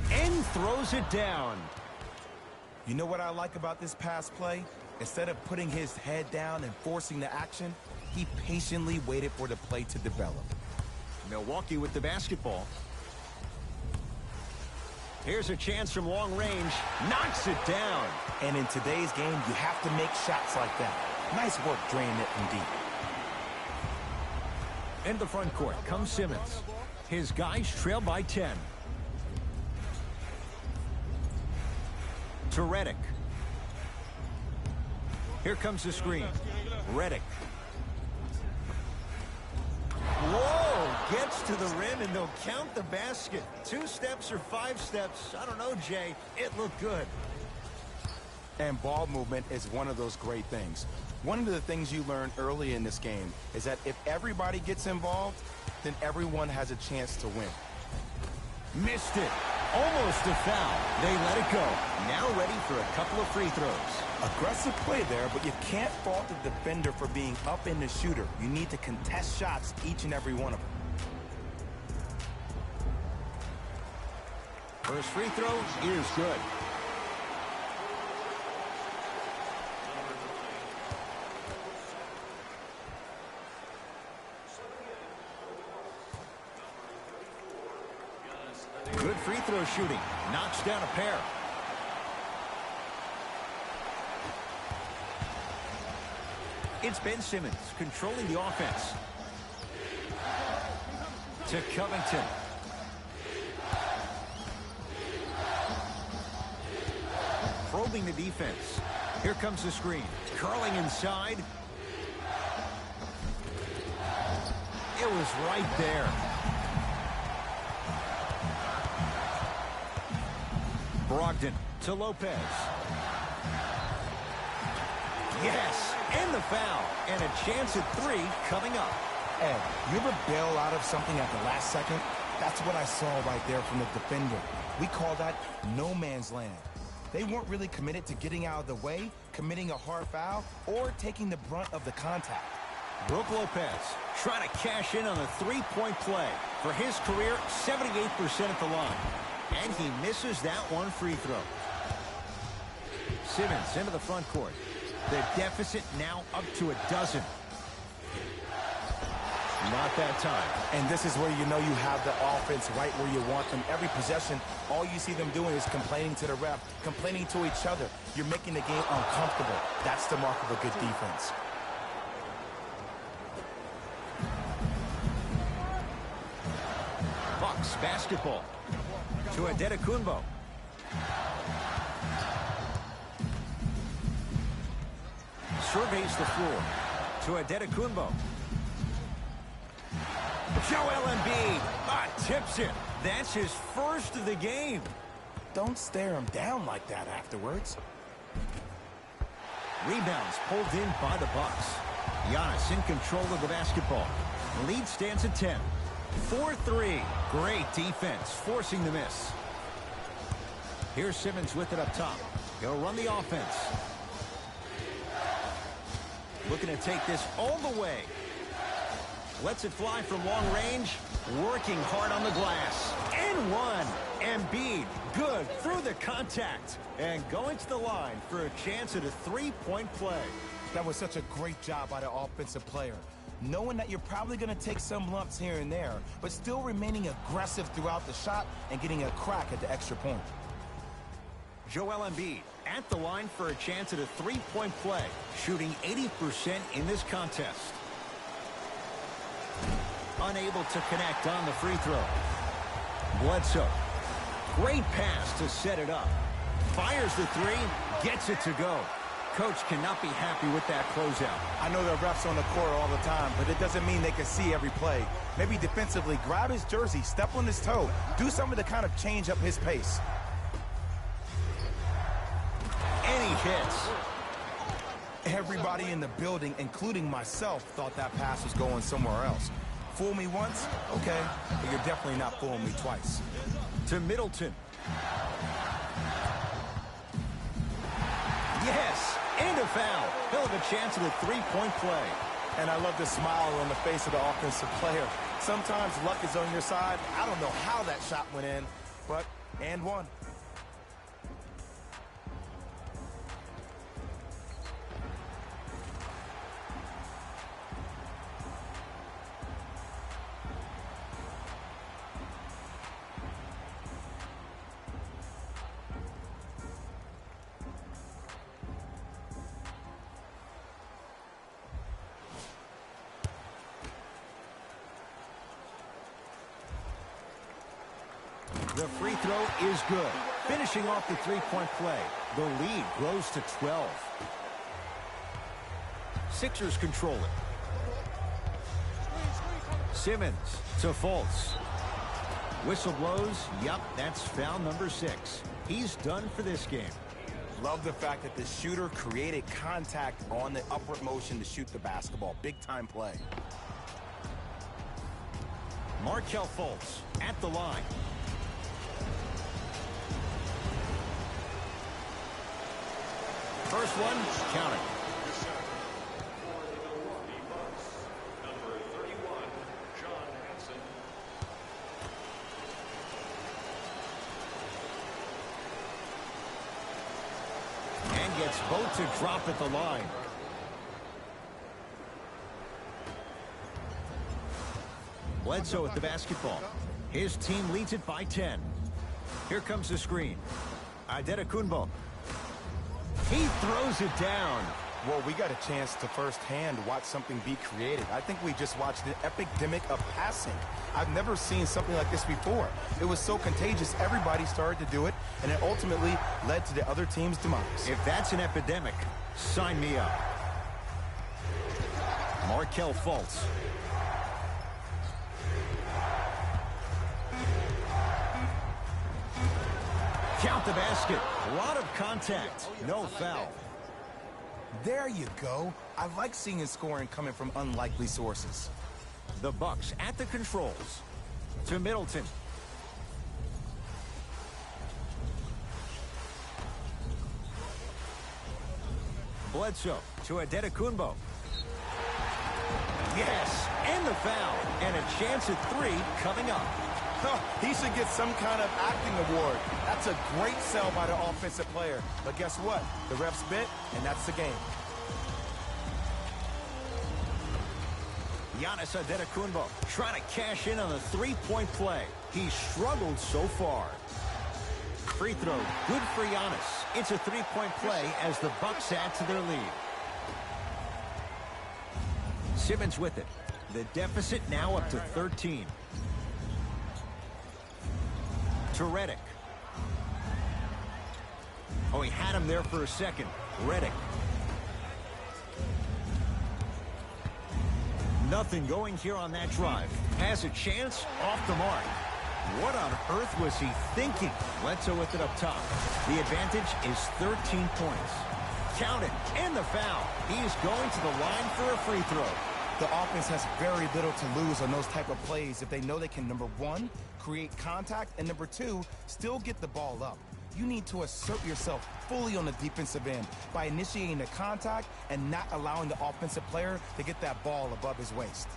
And throws it down. You know what I like about this pass play? Instead of putting his head down and forcing the action, he patiently waited for the play to develop. Milwaukee with the basketball. Here's a chance from long range. Knocks it down. And in today's game, you have to make shots like that. Nice work draining it from deep. In the front court comes Simmons. His guys trail by 10. To Redick. Here comes the screen. Redick. Whoa! Gets to the rim and they'll count the basket. 2 steps or 5 steps. I don't know, Jay. It looked good. And ball movement is one of those great things. One of the things you learn early in this game is that if everybody gets involved, then everyone has a chance to win. Missed it. Almost a foul. They let it go. Now ready for a couple of free throws. Aggressive play there, but you can't fault the defender for being up in the shooter. You need to contest shots, each and every one of them. First free throw is good. Good free throw shooting. Knocks down a pair. It's Ben Simmons controlling the offense. To Covington. Probing the defense. Here comes the screen. Curling inside. It was right there. Brogdon to Lopez. Yes, and the foul. And a chance at 3 coming up. Ed, you ever bail out of something at the last second? That's what I saw right there from the defender. We call that no man's land. They weren't really committed to getting out of the way, committing a hard foul, or taking the brunt of the contact. Brook Lopez trying to cash in on a three-point play. For his career, 78% at the line. And he misses that one free throw. Simmons into the front court. The deficit now up to a dozen. Not that time. And this is where you know you have the offense right where you want them. Every possession, all you see them doing is complaining to the ref, complaining to each other. You're making the game uncomfortable. That's the mark of a good defense. Bucks basketball. To Antetokounmpo. Surveys the floor. To Antetokounmpo. Joel Embiid tips it. That's his first of the game. Don't stare him down like that afterwards. Rebounds pulled in by the Bucks. Giannis in control of the basketball. The lead stands at 10. 4-3. Great defense, forcing the miss. Here's Simmons with it up top. He'll run the offense. Looking to take this all the way. Lets it fly from long range. Working hard on the glass. And one. Embiid, good through the contact. And going to the line for a chance at a three-point play. That was such a great job by the offensive player. Knowing that you're probably going to take some lumps here and there, but still remaining aggressive throughout the shot and getting a crack at the extra point. Joel Embiid at the line for a chance at a three-point play, shooting 80% in this contest. Unable to connect on the free throw. Bledsoe. Great pass to set it up. Fires the three, gets it to go. Coach cannot be happy with that closeout. I know there are refs on the court all the time, but it doesn't mean they can see every play. Maybe defensively, grab his jersey, step on his toe, do something to kind of change up his pace. And he hits. Everybody in the building, including myself, thought that pass was going somewhere else. Fool me once? Okay, but you're definitely not fooling me twice. To Middleton. Yes, and a foul. He'll have a chance at a three-point play. And I love the smile on the face of the offensive player. Sometimes luck is on your side. I don't know how that shot went in, but and one. The free throw is good. Finishing off the three-point play. The lead grows to 12. Sixers control it. Simmons to Fultz. Whistle blows. Yup, that's foul number 6. He's done for this game. Love the fact that the shooter created contact on the upward motion to shoot the basketball. Big-time play. Markelle Fultz at the line. First one, count it. Number 31, John Hanson. And gets both to drop at the line. Bledsoe with the basketball. His team leads it by 10. Here comes the screen. Antetokounmpo. He throws it down. Well, we got a chance to firsthand watch something be created. I think we just watched an epidemic of passing. I've never seen something like this before. It was so contagious, everybody started to do it, and it ultimately led to the other team's demise. If that's an epidemic, sign me up. Markelle Fultz. Count the basket. A lot of contact. No foul. There you go. I like seeing scoring coming from unlikely sources. The Bucks at the controls. To Middleton. Bledsoe to Adetokunbo. Yes, and the foul. And a chance at 3 coming up. He should get some kind of acting award. That's a great sell by the offensive player. But guess what? The refs bit, and that's the game. Giannis Adetokunbo trying to cash in on the three-point play. He struggled so far. Free throw, good for Giannis. It's a three-point play as the Bucks add to their lead. Simmons with it. The deficit now up to 13. To Redick. Oh, he had him there for a second. Redick. Nothing going here on that drive. Has a chance off the mark. What on earth was he thinking? Bledsoe with it up top. The advantage is 13 points. Count it, and the foul. He is going to the line for a free throw. The offense has very little to lose on those type of plays if they know they can, number one, create contact, and number two, still get the ball up. You need to assert yourself fully on the defensive end by initiating the contact and not allowing the offensive player to get that ball above his waist.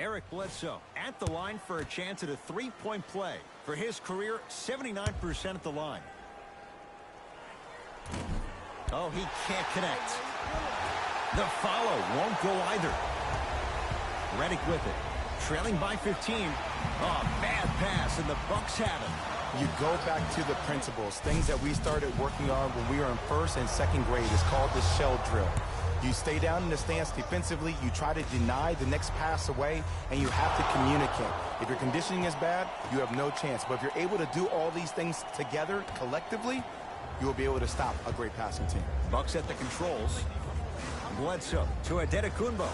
Eric Bledsoe at the line for a chance at a three-point play. For his career, 79% at the line. Oh, he can't connect. The follow won't go either. Redick with it. Trailing by 15. Oh, bad pass, and the Bucks have it. You go back to the principles, things that we started working on when we were in first and second grade. It's called the shell drill. You stay down in the stance defensively, you try to deny the next pass away, and you have to communicate. If your conditioning is bad, you have no chance. But if you're able to do all these things together, collectively, you will be able to stop a great passing team. Bucks at the controls. Bledsoe to Adetokunbo.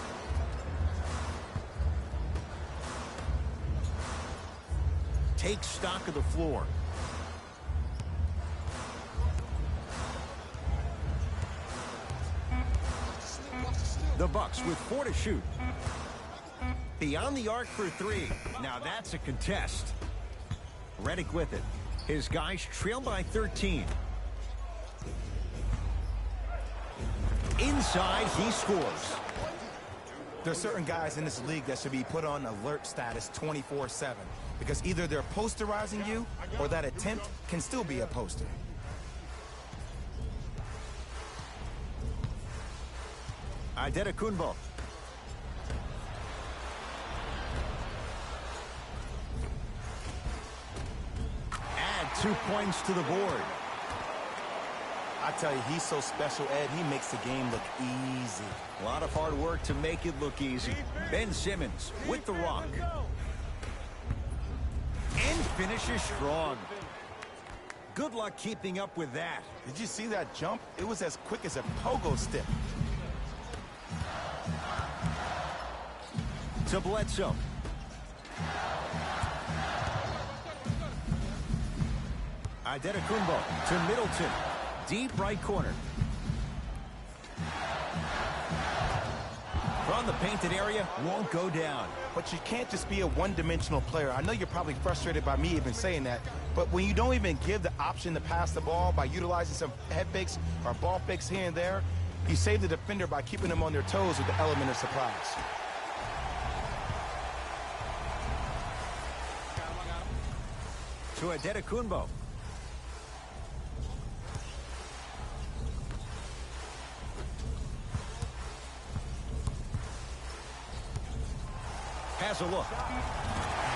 Take stock of the floor. The Bucks with 4 to shoot. Beyond the arc for 3. Now that's a contest. Redick with it. His guys trail by 13. Inside, he scores. There's certain guys in this league that should be put on alert status 24/7 because either they're posterizing you or that attempt can still be a poster. Adetokunbo. Add 2 points to the board. I tell you, he's so special, Ed. He makes the game look easy. A lot of hard work to make it look easy. Ben Simmons with the rock. And finishes strong. Good luck keeping up with that. Did you see that jump? It was as quick as a pogo stick. To Bledsoe. Adetokunbo to Middleton. Deep right corner. From the painted area, won't go down. But you can't just be a one-dimensional player. I know you're probably frustrated by me even saying that, but when you don't even give the option to pass the ball by utilizing some head fakes or ball fakes here and there, you save the defender by keeping them on their toes with the element of surprise. To Adetokunbo. Has a look.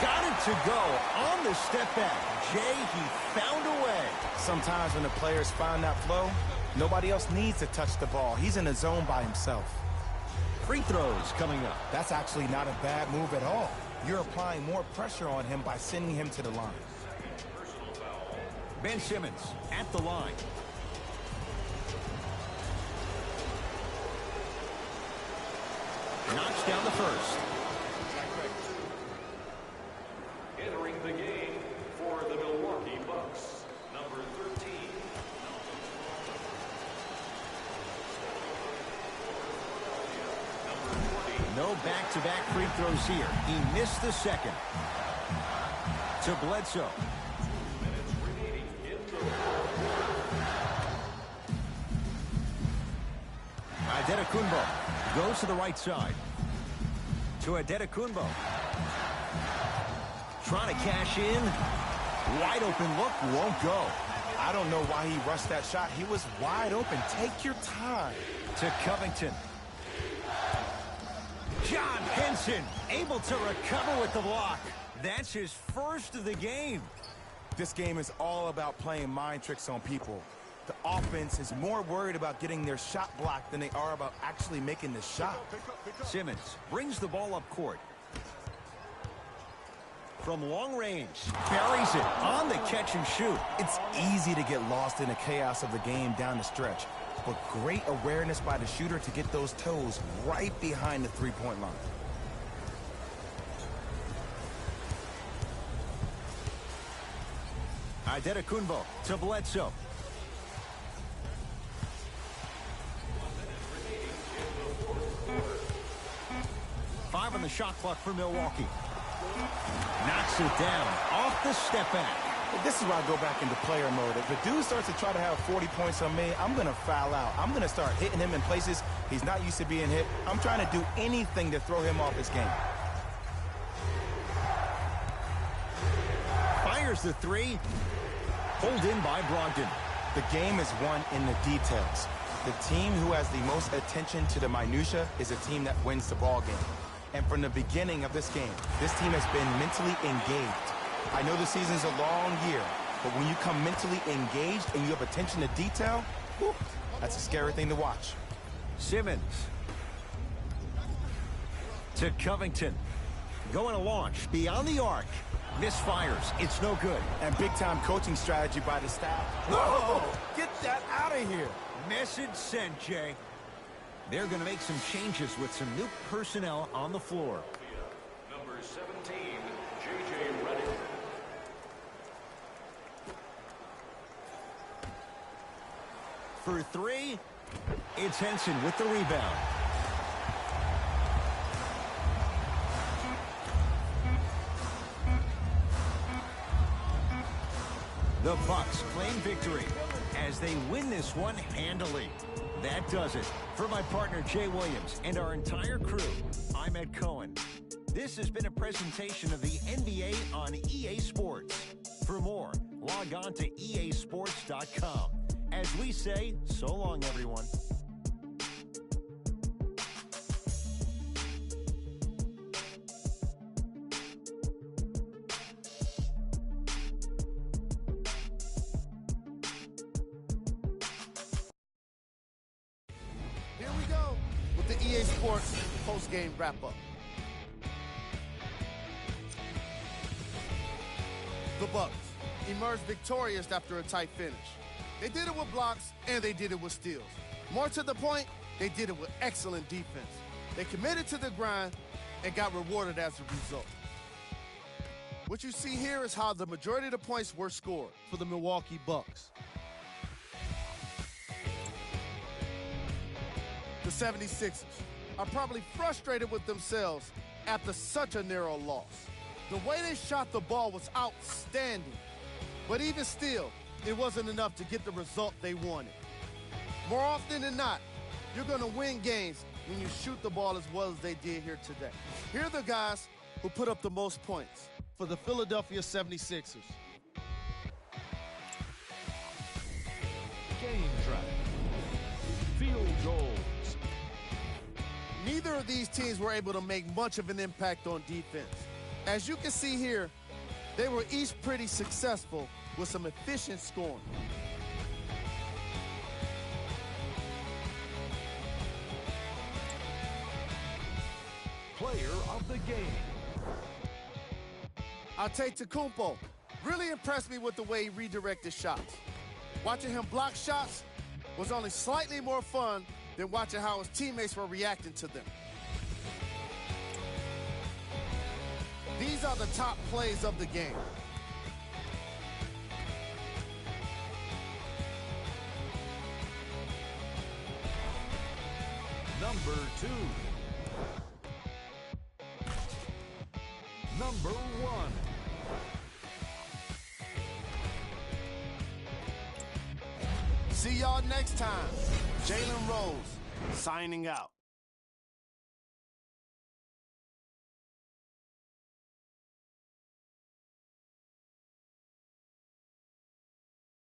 Got it to go on the step back. Jay, he found a way. Sometimes when the players find that flow, Nobody else needs to touch the ball. He's in the zone by himself. Free throws coming up. That's actually not a bad move at all. You're applying more pressure on him by sending him to the line. Ben Simmons at the line. Knocks down the first. Entering the game for the Milwaukee Bucks, number 13. No back-to-back free throws here. He missed the second. To Bledsoe. Adetokounmpo goes to the right side. To Adetokounmpo. Trying to cash in. Wide open look, won't go. I don't know why he rushed that shot. He was wide open. Take your time. To Covington. John Henson able to recover with the block. That's his first of the game. This game is all about playing mind tricks on people. The offense is more worried about getting their shot blocked than they are about actually making the shot. Simmons brings the ball up court. From long range, buries it on the catch and shoot. It's easy to get lost in the chaos of the game down the stretch, but great awareness by the shooter to get those toes right behind the three-point line. Adetokounmpo to Bledsoe. Five on the shot clock for Milwaukee. Knocks it down off the step back. This is where I go back into player mode. If the dude starts to try to have 40 points on me, I'm going to foul out. I'm going to start hitting him in places he's not used to being hit. I'm trying to do anything to throw him off his game. Fires the three. Pulled in by Brogdon. The game is won in the details. The team who has the most attention to the minutia is a team that wins the ball game. And from the beginning of this game, this team has been mentally engaged. I know the season's a long year, but when you come mentally engaged and you have attention to detail, whew, that's a scary thing to watch. Simmons. To Covington. Going to launch beyond the arc. Misfires. It's no good. And big-time coaching strategy by the staff. Whoa! Get that out of here. Message sent, Jay. They're going to make some changes with some new personnel on the floor. Number 17, J.J. Redick. For three, it's Henson with the rebound. The Bucks claim victory as they win this one handily. That does it. For my partner, Jay Williams, and our entire crew, I'm Ed Cohen. This has been a presentation of the NBA on EA Sports. For more, log on to easports.com. As we say, so long, everyone. Here we go with the EA Sports post-game wrap-up. The Bucks emerged victorious after a tight finish. They did it with blocks, and they did it with steals. More to the point, they did it with excellent defense. They committed to the grind and got rewarded as a result. What you see here is how the majority of the points were scored for the Milwaukee Bucks. The 76ers are probably frustrated with themselves after such a narrow loss. The way they shot the ball was outstanding, but even still, it wasn't enough to get the result they wanted. More often than not, you're going to win games when you shoot the ball as well as they did here today. Here are the guys who put up the most points for the Philadelphia 76ers. Game drive. Field goals. Neither of these teams were able to make much of an impact on defense. As you can see here, they were each pretty successful with some efficient scoring. the game. Antetokounmpo really impressed me with the way he redirected shots. Watching him block shots was only slightly more fun than watching how his teammates were reacting to them. These are the top plays of the game. Number 2. Number 1. See y'all next time. Jalen Rose, signing out.